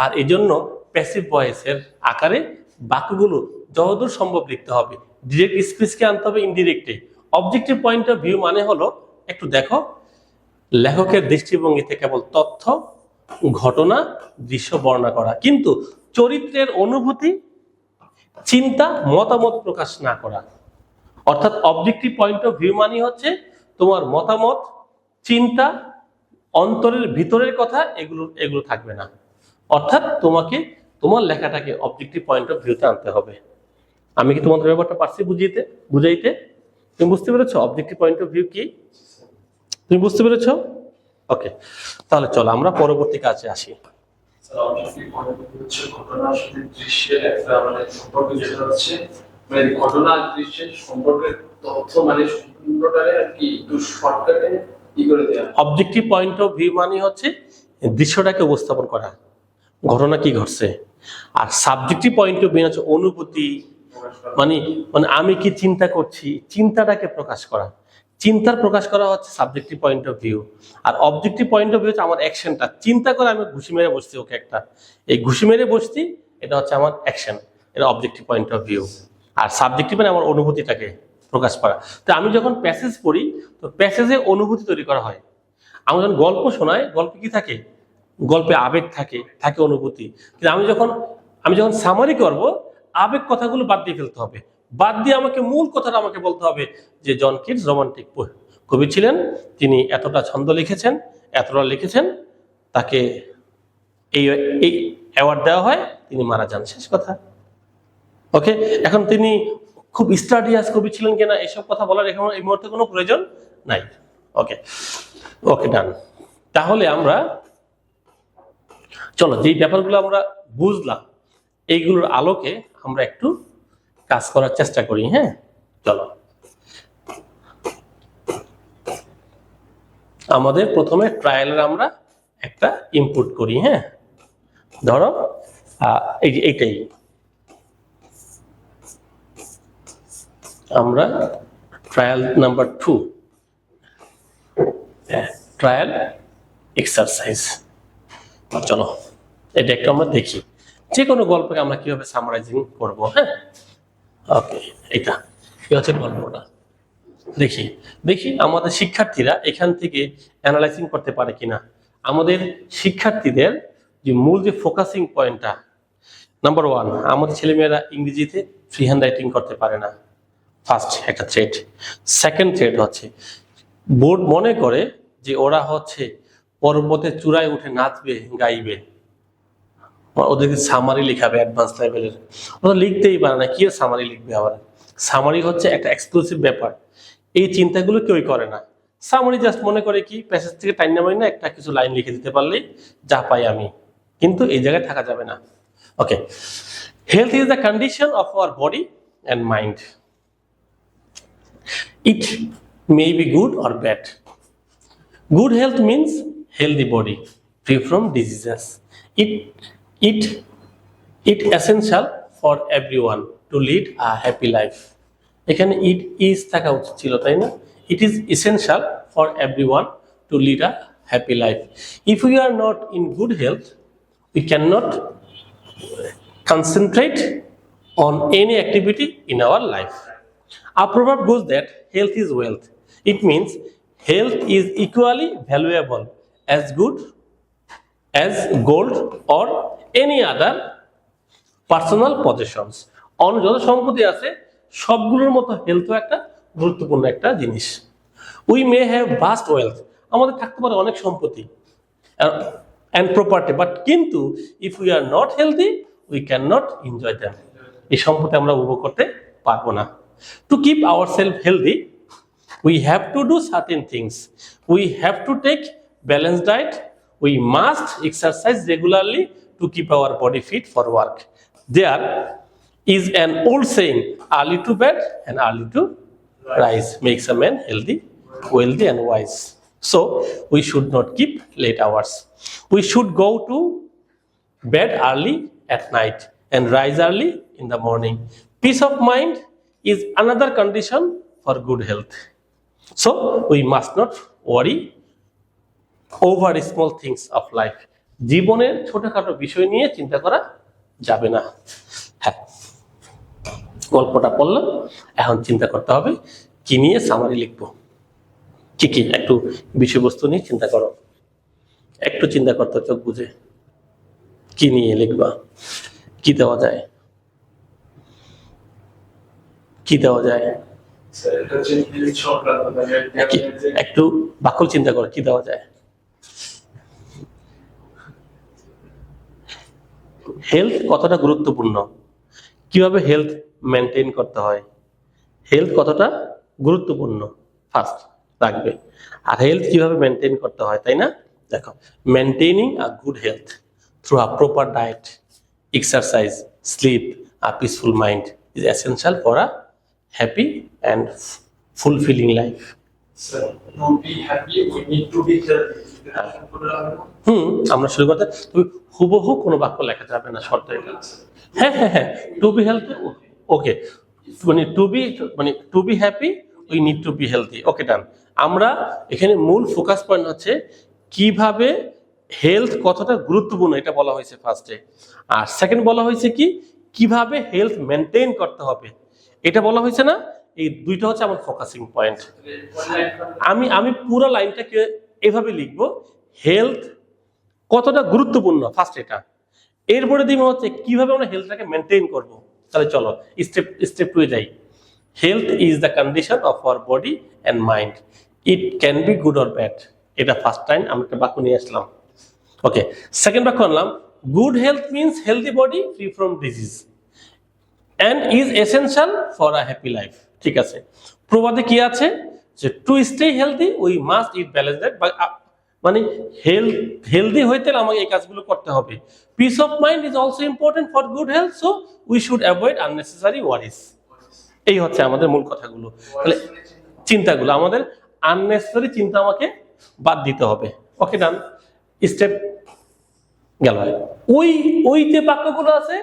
আর এই জন্য প্যাসিভ ভয়েসের আকারে বাক্যগুলো যতদূর সম্ভব লিখতে হবে। ডিরেক্ট স্পিচকে আনতে হবে ইনডিরেক্টে। অবজেক্টিভ পয়েন্ট অফ ভিউ মানে হলো, একটু দেখো, লেখকের দৃষ্টিভঙ্গিতে কেবল তথ্য, ঘটনা, দৃশ্য বর্ণনা করা, কিন্তু চরিত্রের অনুভূতি, চিন্তা, মতামত প্রকাশ না করা। অর্থাৎ অবজেক্টিভ পয়েন্ট অফ ভিউ মানে হচ্ছে তোমার মতামত, চিন্তা, অন্তরের ভিতরের কথা, এগুলো থাকবে না। অর্থাৎ তোমাকে তোমার লেখাটাকে অবজেক্টিভ পয়েন্ট অফ ভিউতে আনতে হবে। আমি কি তোমাদের ব্যাপারটা পারছি বুঝাইতে? তুমি বুঝতে পেরেছো অবজেক্টিভ পয়েন্ট অফ ভিউ কি? তুমি বুঝতে পেরেছো? ওকে, তাহলে চলো আমরা পরবর্তী কাজে আসি। অবজেক্টিভ পয়েন্ট অফ ভিউ হচ্ছে ঘটনার সাথে দৃশ্যের একটা মানে সম্পর্ক, যেটা হচ্ছে মানে ঘটনা আর দৃশ্যের সম্পর্কের তথ্য মানে সম্পূর্ণটারে আর কি একটু শর্টকাটে কি করে দেয়া। অবজেক্টিভ পয়েন্ট অফ ভিউ মানে হচ্ছে দৃশ্যটাকে উপস্থাপন করা, ঘটনা কি ঘটছে। আর সাবজেক্টিভ পয়েন্ট অফ ভিউ হচ্ছে অনুভূতি, মানে আমি কি চিন্তা করছি, চিন্তাটাকে প্রকাশ করা, চিন্তার প্রকাশ করা হচ্ছে সাবজেক্টিভ পয়েন্ট অফ ভিউ। আর অবজেক্টিভ পয়েন্ট অফ ভিউ হচ্ছে আমার অ্যাকশনটা, চিন্তা করে আমি ঘুষি মেরে বসছি ওকে একটা, এই ঘুষি মেরে বসছি, এটা হচ্ছে আমার অ্যাকশন, এটা অবজেক্টিভ পয়েন্ট অফ ভিউ। আর সাবজেক্টিভ মানে আমার অনুভূতিটাকে প্রকাশ করা। তো আমি যখন প্যাসেজ পড়ি, তো প্যাসেজে অনুভূতি তৈরি করা হয়। আমি যখন গল্প শোনাই, গল্পে কি থাকে? গল্পে আবেগ থাকে অনুভূতি। কিন্তু আমি যখন সামারি করব, আবেগ কথাগুলো বাদ দিয়ে ফেলতে হবে, বাদ দিয়ে আমাকে মূল কথাটা আমাকে বলতে হবে যে জন কিটস রোমান্টিক কবি ছিলেন, তিনি এতটা ছন্দ লিখেছেন, এতটা লিখেছেন, তাকে এই অ্যাওয়ার্ড দেওয়া হয়, তিনি মারা যান, শেষ কথা। ওকে, এখন তিনি খুব স্টাডিয়াস কবি ছিলেন কিনা এসব কথা বলার এখন এই মুহূর্তে কোনো প্রয়োজন নাই। ওকে ডান। তাহলে আমরা চলো যেই ব্যাপারগুলো আমরা বুঝলাম, এইগুলোর আলোকে আমরা একটু কাজ করার চেষ্টা করি। হ্যাঁ, চলো আমাদের প্রথমে ট্রায়ালের আমরা একটা ইনপুট করি। হ্যাঁ, ধরো এইটাই আমরা ট্রায়াল নাম্বার 2, ট্রায়াল এক্সারসাইজ। চলো এটা একটু আমরা দেখি, যে কোনো গল্পকে আমরা কিভাবে সামারাইজিং করব। হ্যাঁ, ওকে, এটা কি হচ্ছে গল্পটা, দেখি আমাদের শিক্ষার্থীরা এখান থেকে অ্যানালাইজিং করতে পারে কিনা। আমাদের শিক্ষার্থীদের যে মূল যে ফোকাসিং পয়েন্টটা, নাম্বার 1, আমাদের ছেলেমেয়েরা ইংরেজিতে ফ্রি হ্যান্ড রাইটিং করতে পারে না, ফার্স্ট একটা থ্রেড। সেকেন্ড থ্রেড হচ্ছে বোর্ড মনে করে যে ওরা হচ্ছে পর্বতের চূড়ায় উঠে নাচবে, গাইবে, ওদেরকে সামারি লিখাবে অ্যাডভান্স লেভেলের, ওরা লিখতেই পারে না, কি সামারি লিখবে? আবার সামারি হচ্ছে একটা এক্সক্লুসিভ ব্যাপার, এই চিন্তাগুলো কেউই করে না। সামারি জাস্ট মনে করে কি প্যাসেজ থেকে টাইম নামাই না, একটা কিছু লাইন লিখে দিতে পারলেই যা পাই আমি, কিন্তু এই জায়গায় থাকা যাবে না। Okay, health is the condition of our body and mind. It may be good or bad. Good health means healthy body, free from diseases. It essential for everyone to lead a happy life. এখানে ইট ইজ থাকা উচিত ছিল, তাই না? It is essential for everyone to lead a happy life. If we are not in good health, we cannot concentrate on any activity in our life. A proverb goes that health is wealth. It means health is equally valuable as good as gold or any other personal possessions. অন্য যত সম্পত্তি আছে সবগুলোর মতো হেলথও একটা গুরুত্বপূর্ণ একটা জিনিস। We may have vast wealth, আমাদের থাকতে পারে অনেক সম্পত্তি and property, but কিন্তু if we are not healthy we cannot enjoy them, এই সম্পত্তি আমরা উপভোগ করতে পারবো না। To keep ourselves healthy we have to do certain things. We have to take balanced diet, we must exercise regularly to keep our body fit for work. There is an old saying, early to bed and early to rise makes a man healthy, wealthy and wise. So we should not keep late hours. We should go to bed early at night and rise early in the morning. Peace of mind is another condition for good health. So we must not worry over small things of life. জীবনের ছোটখাটো বিষয় নিয়ে চিন্তা করা যাবে না। হ্যাঁ, গল্পটা পড়লাম, এখন চিন্তা করতে হবে কি নিয়ে সামারি লিখবো। কি কি একটু বিষয়বস্তু নিয়ে চিন্তা করো, একটু চিন্তা করতে, চোখ বুঝে কি নিয়ে লিখবা, কি দেওয়া যায়, কি দেওয়া যায়, একটু বাক্য চিন্তা করো কি দেওয়া যায়। হেলথ কতটা গুরুত্বপূর্ণ, কিভাবে হেলথ মেনটেন করতে হয়, হেলথ কতটা গুরুত্বপূর্ণ ফার্স্ট রাখবে, আর হেলথ কিভাবে মেনটেন করতে হয়, তাই না? দেখো, maintaining a good health through a proper diet, exercise, sleep, a peaceful mind is essential for a happy and fulfilling life. আমরা শুরু করতে, তুমি হুবহু কোনো বাক্য লেখা যাবে না, শর্ত এটা। হ্যাঁ হ্যাঁ হ্যাঁ, to be healthy, okay, to be happy we need to be healthy, okay done. আমরা এখানে মূল ফোকাস পয়েন্ট হচ্ছে কিভাবে হেলথ কতটা গুরুত্বপূর্ণ, এটা বলা হয়েছে ফার্স্টে। আর সেকেন্ড বলা হয়েছে কি, কিভাবে হেলথ মেনটেন করতে হবে, এটা বলা হয়েছে না। এই দুইটা হচ্ছে আমার ফোকাসিং পয়েন্ট। আমি পুরো লাইনটাকে এভাবে লিখবো, হেলথ কতটা গুরুত্বপূর্ণ ফার্স্ট এটা, এরপরে দিব হচ্ছে কিভাবে আমরা হেলথটাকে মেনটেন করব। তাহলে চলো স্টেপ টু এ যাই। Health is the condition of our body and mind, it can be good or bad. এটা ফার্স্ট টাইম আমরা একটা বাক্য নিয়ে আসলাম। ওকে, সেকেন্ড বাক্য আনলাম, good health means healthy body free from disease and is essential for a happy life. ঠিক আছে, প্রবাদে কি আছে যে two stay healthy we must it balance diet, মানে হেলদি হইতে আমাকে এই কাজগুলো করতে হবে। Piece of mind is also important for good health, so we should avoid unnecessary ওয়ারিস। এই হচ্ছে আমাদের মূল কথাগুলো। তাহলে চিন্তাগুলো, আমাদের আননেসেসারি চিন্তা আমাকে বাদ দিতে হবে। ওকে ডান, স্টেপ গেল। ওই যে বাক্যগুলো আছে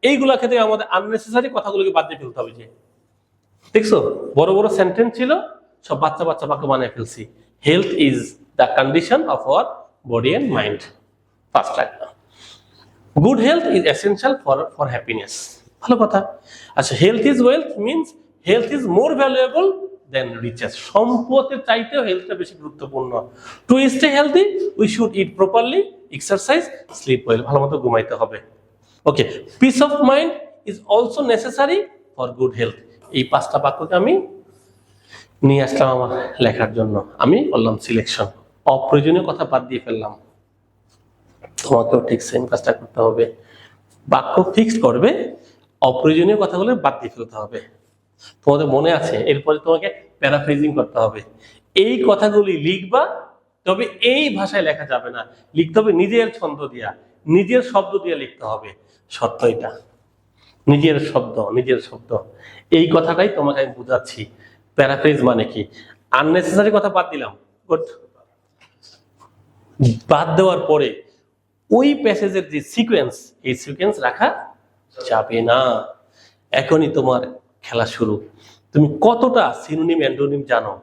এইগুলা ক্ষেত্রে আমাদের আননেসেসারি কথাগুলোকে বাদ দিয়ে ফেলতে হবে। যে দেখছো, বড় বড় সেন্টেন্স ছিল, সব বাচ্চা বাচ্চা বাক্য বানিয়ে ফেলছি। Health is the condition of our body and mind, first রাখলাম। Good health is essential for happiness, ভালো কথা। আচ্ছা, health is wealth means health is more valuable than riches, সম্পদের চাইতেও হেলথটা বেশি গুরুত্বপূর্ণ। To stay healthy we should eat properly, exercise, sleep well, ভালো মতো ঘুমাইতে হবে। Okay, peace of mind is also necessary for good health. এই পাঁচটা বাক্যকে আমি নিয়ে আসলাম আমার লেখার জন্য। আমি বললাম সিলেকশন, অপ্রয়োজনীয় কথা বাদ দিয়ে ফেললাম। তোমাকেও ঠিক সেম কাজটা করতে হবে, বাক্য ফিক্সড করবে, অপ্রয়োজনীয় কথাগুলো বাদ দিয়ে ফেলতে হবে। তোমাদের মনে আছে, এরপরে তোমাকে প্যারাফ্রেজিং করতে হবে। এই কথাগুলি লিখবা, তবে এই ভাষায় লেখা যাবে না, লিখতে হবে নিজের ছন্দ দিয়া, নিজের শব্দ দিয়ে লিখতে হবে। শর্ত এটা, নিজের শব্দ। এই কথাটাই তোমাকে আমি বুঝাচ্ছি। প্যারাফ্রেজ মানে কি, আননেসেসারি কথা বাদ দিলাম, বাদ দেওয়ার পরে ওই প্যাসেজের যে সিকোয়েন্স, এই সিকোয়েন্স রাখা যাবে না। এখনই তোমার খেলা শুরু, তুমি কতটা সিনোনিম অ্যান্টোনিম জানো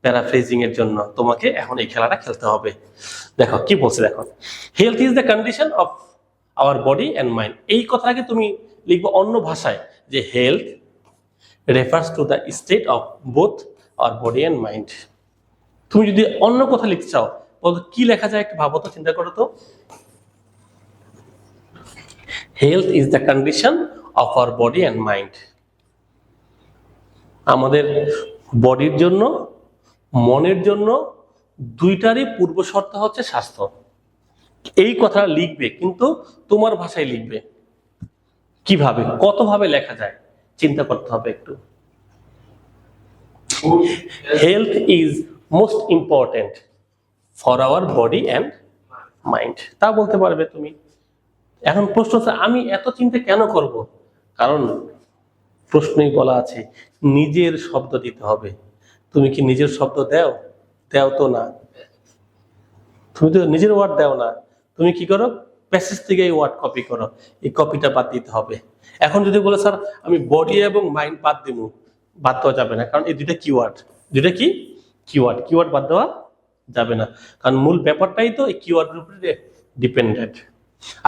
প্যারাফ্রেজিং এর জন্য? তোমাকে এখন এই খেলাটা খেলতে হবে। দেখো কি বলছে, দেখো health is the condition of our body and mind. এই কথাটাকে তুমি লিখবো অন্য ভাষায়, যে health refers to the state of both hour body and mind. তুমি যদি অন্য কথা লিখতে চাও, কি লেখা যায় একটু ভাবো তো, চিন্তা করো তো। Health is the condition of our body and mind. আমাদের বডির জন্য, মনের জন্য দুইটারই পূর্ব শর্ত হচ্ছে স্বাস্থ্য। এই কথা লিখবে, কিন্তু তোমার ভাষায় লিখবে। কিভাবে, কতভাবে লেখা যায় চিন্তা করতে হবে একটু। Health is most important for our body and mind, তা বলতে পারবে তুমি। এখন প্রশ্ন হচ্ছে আমি এত চিন্তা কেন করব? কারণ প্রশ্নেই বলা আছে নিজের শব্দ দিতে হবে। তুমি কি নিজের শব্দ দাও? দাও তো না, তুমি তো নিজের ওয়ার্ড দাও না। তুমি কি করো, প্যাসেজ থেকে এই ওয়ার্ড কপি করো, এই কপিটা বাদ দিতে হবে। এখন যদি বলে স্যার আমি বডি এবং মাইন্ড বাদ দিব, বাদ দেওয়া যাবে না, কারণ এই দুইটা কিওয়ার্ড, দুইটা কি কিওয়ার্ড, কিওয়ার্ড বাদ দেওয়া যাবে না, কারণ মূল ব্যাপারটাই তো এই কিওয়ার্ডের উপরে ডিপেন্ডেন্ট।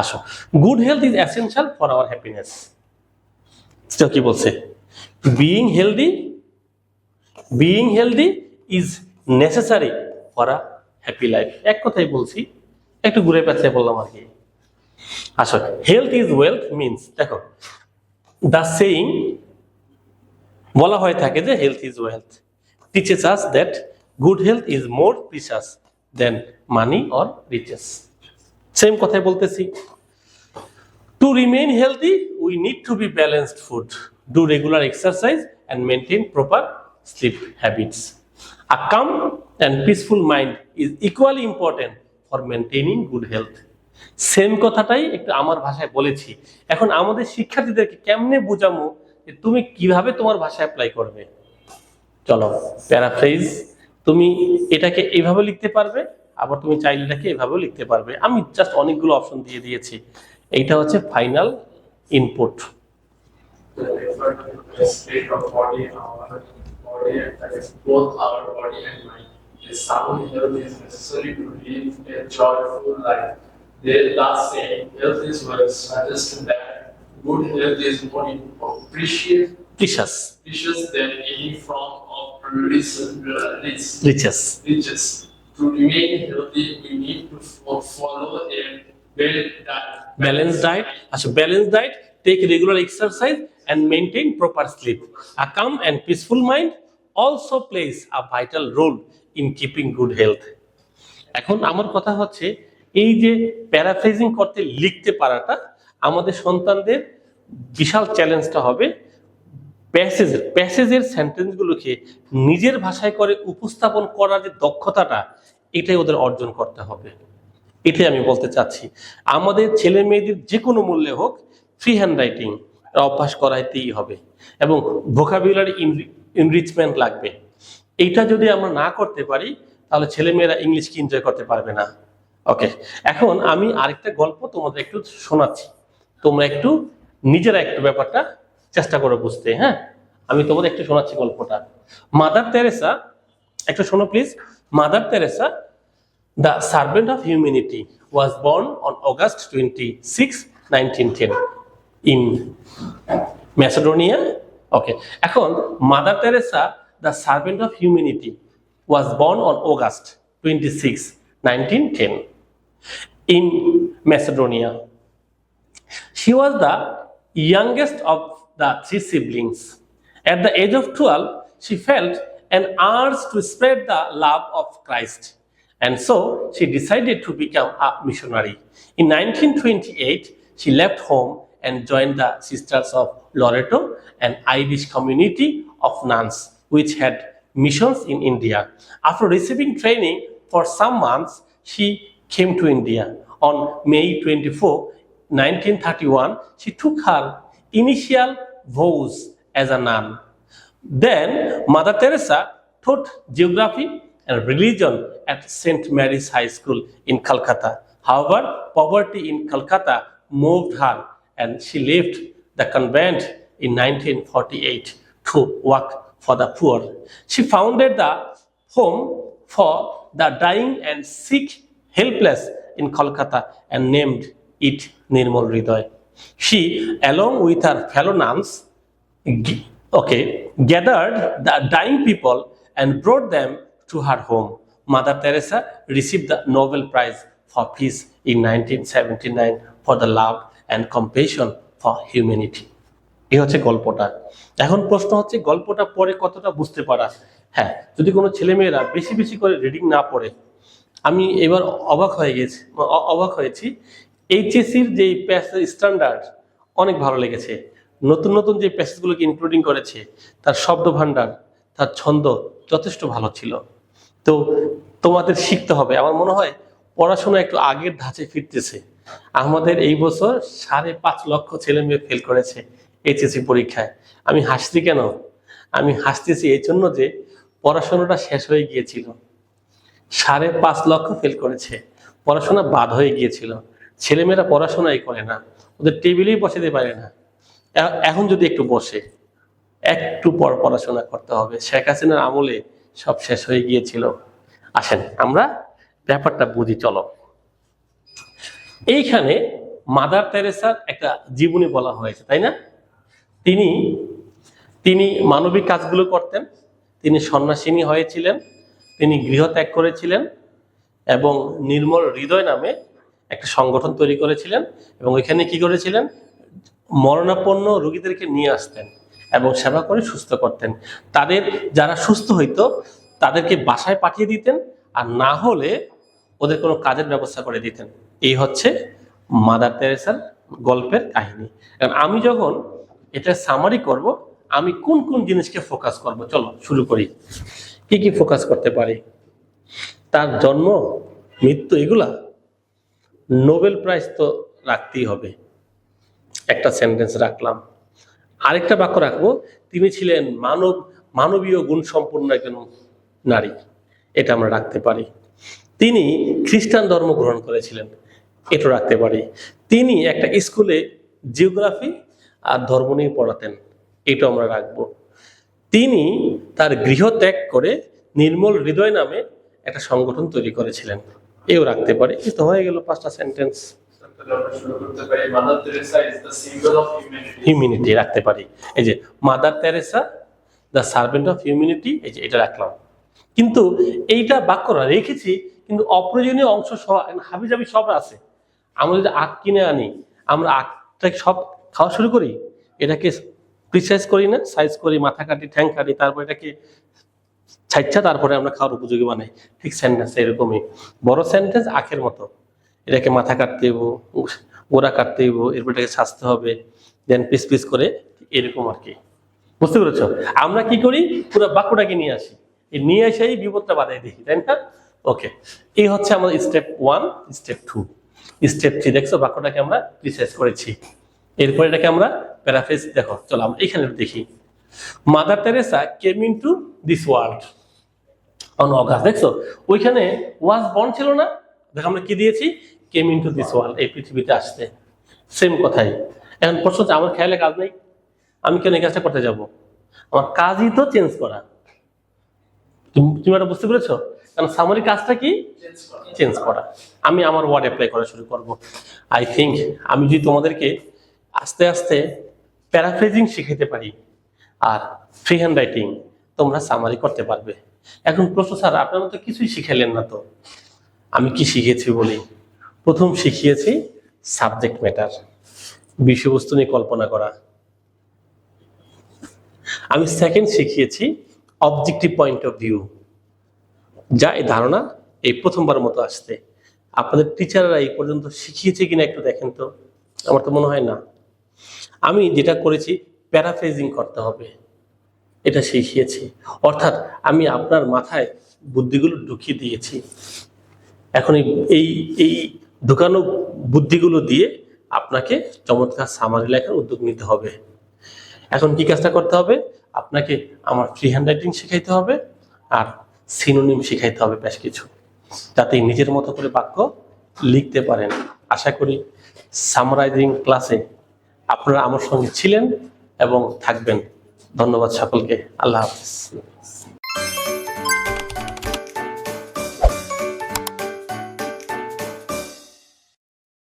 আসো, good health is essential for our happiness. সেটা কি বলছে? Being healthy is necessary for a happy life. এক কথাই বলছি, একটু ঘুরে পেঁচিয়ে বললাম আর কি। আসলে হেলথ ইজ ওয়েলথ মিনস, দেখো দ্য সেইং বলা হয়ে থাকে যে health is wealth teaches us that good health is more precious than money or riches. Same কথাই বলতেছি। To remain healthy we need to be balanced food, do regular exercise and maintain proper sleep habits. A calm and peaceful mind is equally important for maintaining good health. Same কথাটাই একটু আমার ভাষায় বলেছি। এখন আমাদের শিক্ষার্থীদেরকে কেমনে বোঝামো যে তুমি কিভাবে তোমার ভাষায় অ্যাপ্লাই করবে। চলো প্যারাফ্রেজ, তুমি এটাকে এইভাবে লিখতে পারবে, আবার তুমি চাইলে এটাকে এভাবেও লিখতে পারবে। আমি জাস্ট অনেকগুলো অপশন দিয়ে দিয়েছি। এইটা হচ্ছে final input. Both our body and mind. A sound health is necessary to live a joyful life. The last saying, health is wealth, suggesting that good health is more precious than any form of riches. To remain healthy, we need to follow a balanced diet. Balanced diet, take regular exercise and maintain proper sleep. A calm and peaceful mind also plays a vital role in keeping good health. এখন আমার কথা হচ্ছে এই যে প্যারাফ্রেজিং করতে লিখতে পারাটা আমাদের সন্তানদের বিশাল চ্যালেঞ্জটা হবে। প্যাসেজের সেন্টেন্সগুলোকে নিজের ভাষায় করে উপস্থাপন করার যে দক্ষতাটা, এটাই ওদের অর্জন করতে হবে। এটাই আমি বলতে চাচ্ছি। আমাদের ছেলে মেয়েদের যে কোনো মূল্যে হোক ফ্রি হ্যান্ড রাইটিং অভ্যাস করাইতেই হবে, এবং ভোকাবুলারি এনরিচমেন্ট লাগবে। এইটা যদি আমরা না করতে পারি তাহলে ছেলেমেয়েরা ইংলিশকে এনজয় করতে পারবে না। ওকে, এখন আমি আরেকটা গল্প তোমাদের একটু শোনাচ্ছি, তোমরা একটু নিজেরা একটু ব্যাপারটা চেষ্টা করে বুঝতে। হ্যাঁ, আমি তোমাদের একটু শোনাচ্ছি গল্পটা। মাদার তেরেসা, একটু শোনো please. Mother Teresa, the servant of humanity, was born on August 26, 1910 in Macedonia. Okay, এখন mother Teresa the servant of humanity was born on August 26, 1910 in Macedonia. She was the youngest of the three siblings. At the age of 12, she felt an urge to spread the love of Christ, and so she decided to become a missionary. In 1928, she left home and joined the Sisters of Loreto, an Irish community of nuns which had missions in India. After receiving training for some months, she came to India. On May 24, 1931, she took her initial vows as a nun. Then Mother Teresa taught geography and religion at St. Mary's High School in Calcutta. However, poverty in Calcutta moved her, and she left the convent in 1948 to work for the poor. She founded the home for the dying and sick helpless in Kolkata and named it Nirmal Hridoy. She, along with her fellow nuns, gathered the dying people and brought them to her home. Mother Teresa received the Nobel Prize for Peace in 1979 for the love and compassion for humanity. এই হচ্ছে গল্পটা। এখন প্রশ্ন হচ্ছে গল্পটা পড়ে কতটা বুঝতে পারা। হ্যাঁ, যদি কোনো ছেলেমেয়েরা বেশি বেশি করে রিডিং না পড়ে, আমি এবার অবাক হয়েছি এইচএসসির যে প্যাসেজ স্ট্যান্ডার্ড অনেক ভালো লেগেছে। নতুন নতুন যে প্যাসেজগুলোকে ইনক্লুডিং করেছে, তার শব্দ ভাণ্ডার, তার ছন্দ যথেষ্ট ভালো ছিল। তো তোমাদের শিখতে হবে। আমার মনে হয় পড়াশোনা একটু আগের ধাঁচে ফিরতেছে। আমাদের এই বছর 5.5 লক্ষ ছেলে মেয়ে ফেল করেছে এইচএসসি পরীক্ষায়। আমি হাসছি কেন? আমি হাসতেছি এই জন্য যে পড়াশোনাটা শেষ হয়ে গিয়েছিল। 5.5 লক্ষ ফেল করেছে, পড়াশোনা বাদ হয়ে গিয়েছিল। ছেলেমেয়েরা পড়াশোনাই করে না, ওদের টেবিলেই বসাতে পারে না। এখন যদি একটু বসে, একটু পর পড়াশোনা করতে হবে। শেখ হাসিনার আমলে সব শেষ হয়ে গিয়েছিল। আসেন আমরা ব্যাপারটা বুঝি, চলো। এইখানে মাদার তেরেসার একটা জীবনী বলা হয়েছে, তাই না? তিনি মানবিক কাজগুলো করতেন, তিনি সন্ন্যাসিনী হয়েছিলেন, তিনি গৃহত্যাগ করেছিলেন এবং নির্মল হৃদয় নামে একটা সংগঠন তৈরি করেছিলেন এবং এখানে কি করেছিলেন? মরণাপন্ন রোগীদেরকে নিয়ে আসতেন এবং সেবা করে সুস্থ করতেন। তাদের যারা সুস্থ হইতো তাদেরকে বাসায় পাঠিয়ে দিতেন, আর না হলে ওদের কোনো কাজের ব্যবস্থা করে দিতেন। এই হচ্ছে মাদার তেরেসার গল্পের কাহিনী। কারণ আমি যখন এটা সামারি করব, আমি কোন কোন জিনিসকে ফোকাস করব, চলো শুরু করি। কি কি ফোকাস করতে পারি? তার জন্ম, মৃত্যু, এগুলা। নোবেল প্রাইজ তো রাখতেই হবে, একটা সেন্টেন্স রাখলাম। আরেকটা বাক্য রাখবো, তিনি ছিলেন মানবীয় গুণ সম্পন্ন একজন নারী, এটা আমরা রাখতে পারি। তিনি খ্রিস্টান ধর্ম গ্রহণ করেছিলেন, এটা রাখতে পারি। তিনি একটা স্কুলে জিওগ্রাফি আর ধর্ম নিয়ে পড়াতেন, এটা আমরা রাখবো। তিনি তার গৃহ ত্যাগ করে নির্মল হৃদয় নামে একটা সংগঠন তৈরি করেছিলেন, এও রাখতে পারি। এই তো হয়ে গেল 5টা সেন্টেন্স। হিউম্যানিটি রাখতে পারি। এই যে mother Teresa the servant of humanity, এই যে এটা রাখলাম। কিন্তু এইটা বাক্যটা রেখেছি, কিন্তু অপ্রয়োজনীয় অংশ সহ হাবিজাবি সব আছে। আমরা যদি আখ কিনে আনি, আমরা আখটা সব খাওয়া শুরু করি, এটাকে প্রিসাইজ করি না, সাইজ করি, মাথা কাটি, ঠ্যাং কাটি, তারপর এটাকে ছাইচ্ছা তারপরে আমরা খাওয়ার উপযোগী বানাই। ঠিক সেন্টেন্স এরকমই। বড় সেন্টেন্স আখের মতো, এটাকে মাথা কাটতে হইব, গোড়া কাটতে হইব, এরপর এটাকে ছাঁচতে হবে, দেন পিস পিস করে, এরকম আর কি। বুঝতে পেরেছ? আমরা কি করি? পুরো বাক্যটাকে নিয়ে আসি, নিয়ে এসেই বিপদটা বাধাই দিই, তাই না? ওকে, এই হচ্ছে আমাদের স্টেপ 1, স্টেপ 2, স্টেপ 3। দেখছো বাক্যটাকে আমরা প্রিসাইজ করেছি। এরপর এটাকে আমরা প্যারাফ্রেজ, দেখো চলো আমরা এখানে দেখি। Mother Teresa came into this world on August. দেখছো ওইখানে ওয়াজ বর্ন ছিল না, দেখো আমরা কি দিয়েছি? কেম ইনটু দিস ওয়ার্ল্ড, এই পৃথিবীতে আসতে। সেম কথাই। এখন প্রশ্ন হচ্ছে আমার খেয়ালে কাজ নেই, আমি কেন এই কাজটা করতে যাব? আমার কাজই তো চেঞ্জ করা। তুমি এটা বুঝতে পেরেছো? কারণ সামারি কাজটা কি? চেঞ্জ করা। আমি আমার ওয়ার্ড অ্যাপ্লাই করা শুরু করব। আই থিঙ্ক আমি যদি তোমাদেরকে আস্তে আস্তে প্যারাফ্রেজিং শিখাইতে পারি আর ফ্রি হ্যান্ড রাইটিং, তোমরা সামারি করতে পারবে। এখন প্রশ্ন, স্যার আপনার মতো কিছুই শিখাইলেন না তো। আমি কি শিখিয়েছি বলি? প্রথম শিখিয়েছি সাবজেক্ট ম্যাটার, বিষয়বস্তু নিয়ে কল্পনা করা। আমি সেকেন্ড শিখিয়েছি অবজেক্টিভ পয়েন্ট অফ ভিউ, যা এই ধারণা এই প্রথমবার মতো আসতে। আপনাদের টিচাররা এই পর্যন্ত শিখিয়েছে কিনা একটু দেখেন তো, আমার তো মনে হয় না। আমি যেটা করেছি প্যারাফ্রেজিং করতে হবে, এটা শিখিয়েছি। অর্থাৎ আমি আপনার মাথায় বুদ্ধিগুলো ঢুকিয়ে দিয়েছি। এখন এই ঢুকানো বুদ্ধিগুলো দিয়ে আপনাকে চমৎকার সামারি লেখার উদ্যোগ নিতে হবে। এখন কি কাজটা করতে হবে? আপনাকে আমার ফ্রি হ্যান্ড রাইটিং শিখাইতে হবে আর সিনোনিম শিখাইতে হবে বেশ কিছু, যাতে নিজের মতো করে বাক্য লিখতে পারেন। আশা করি সামারাইজিং ক্লাসে আপনারা আমার সঙ্গে ছিলেন এবং থাকবেন। ধন্যবাদ সকলকে। আল্লাহ হাফিজ।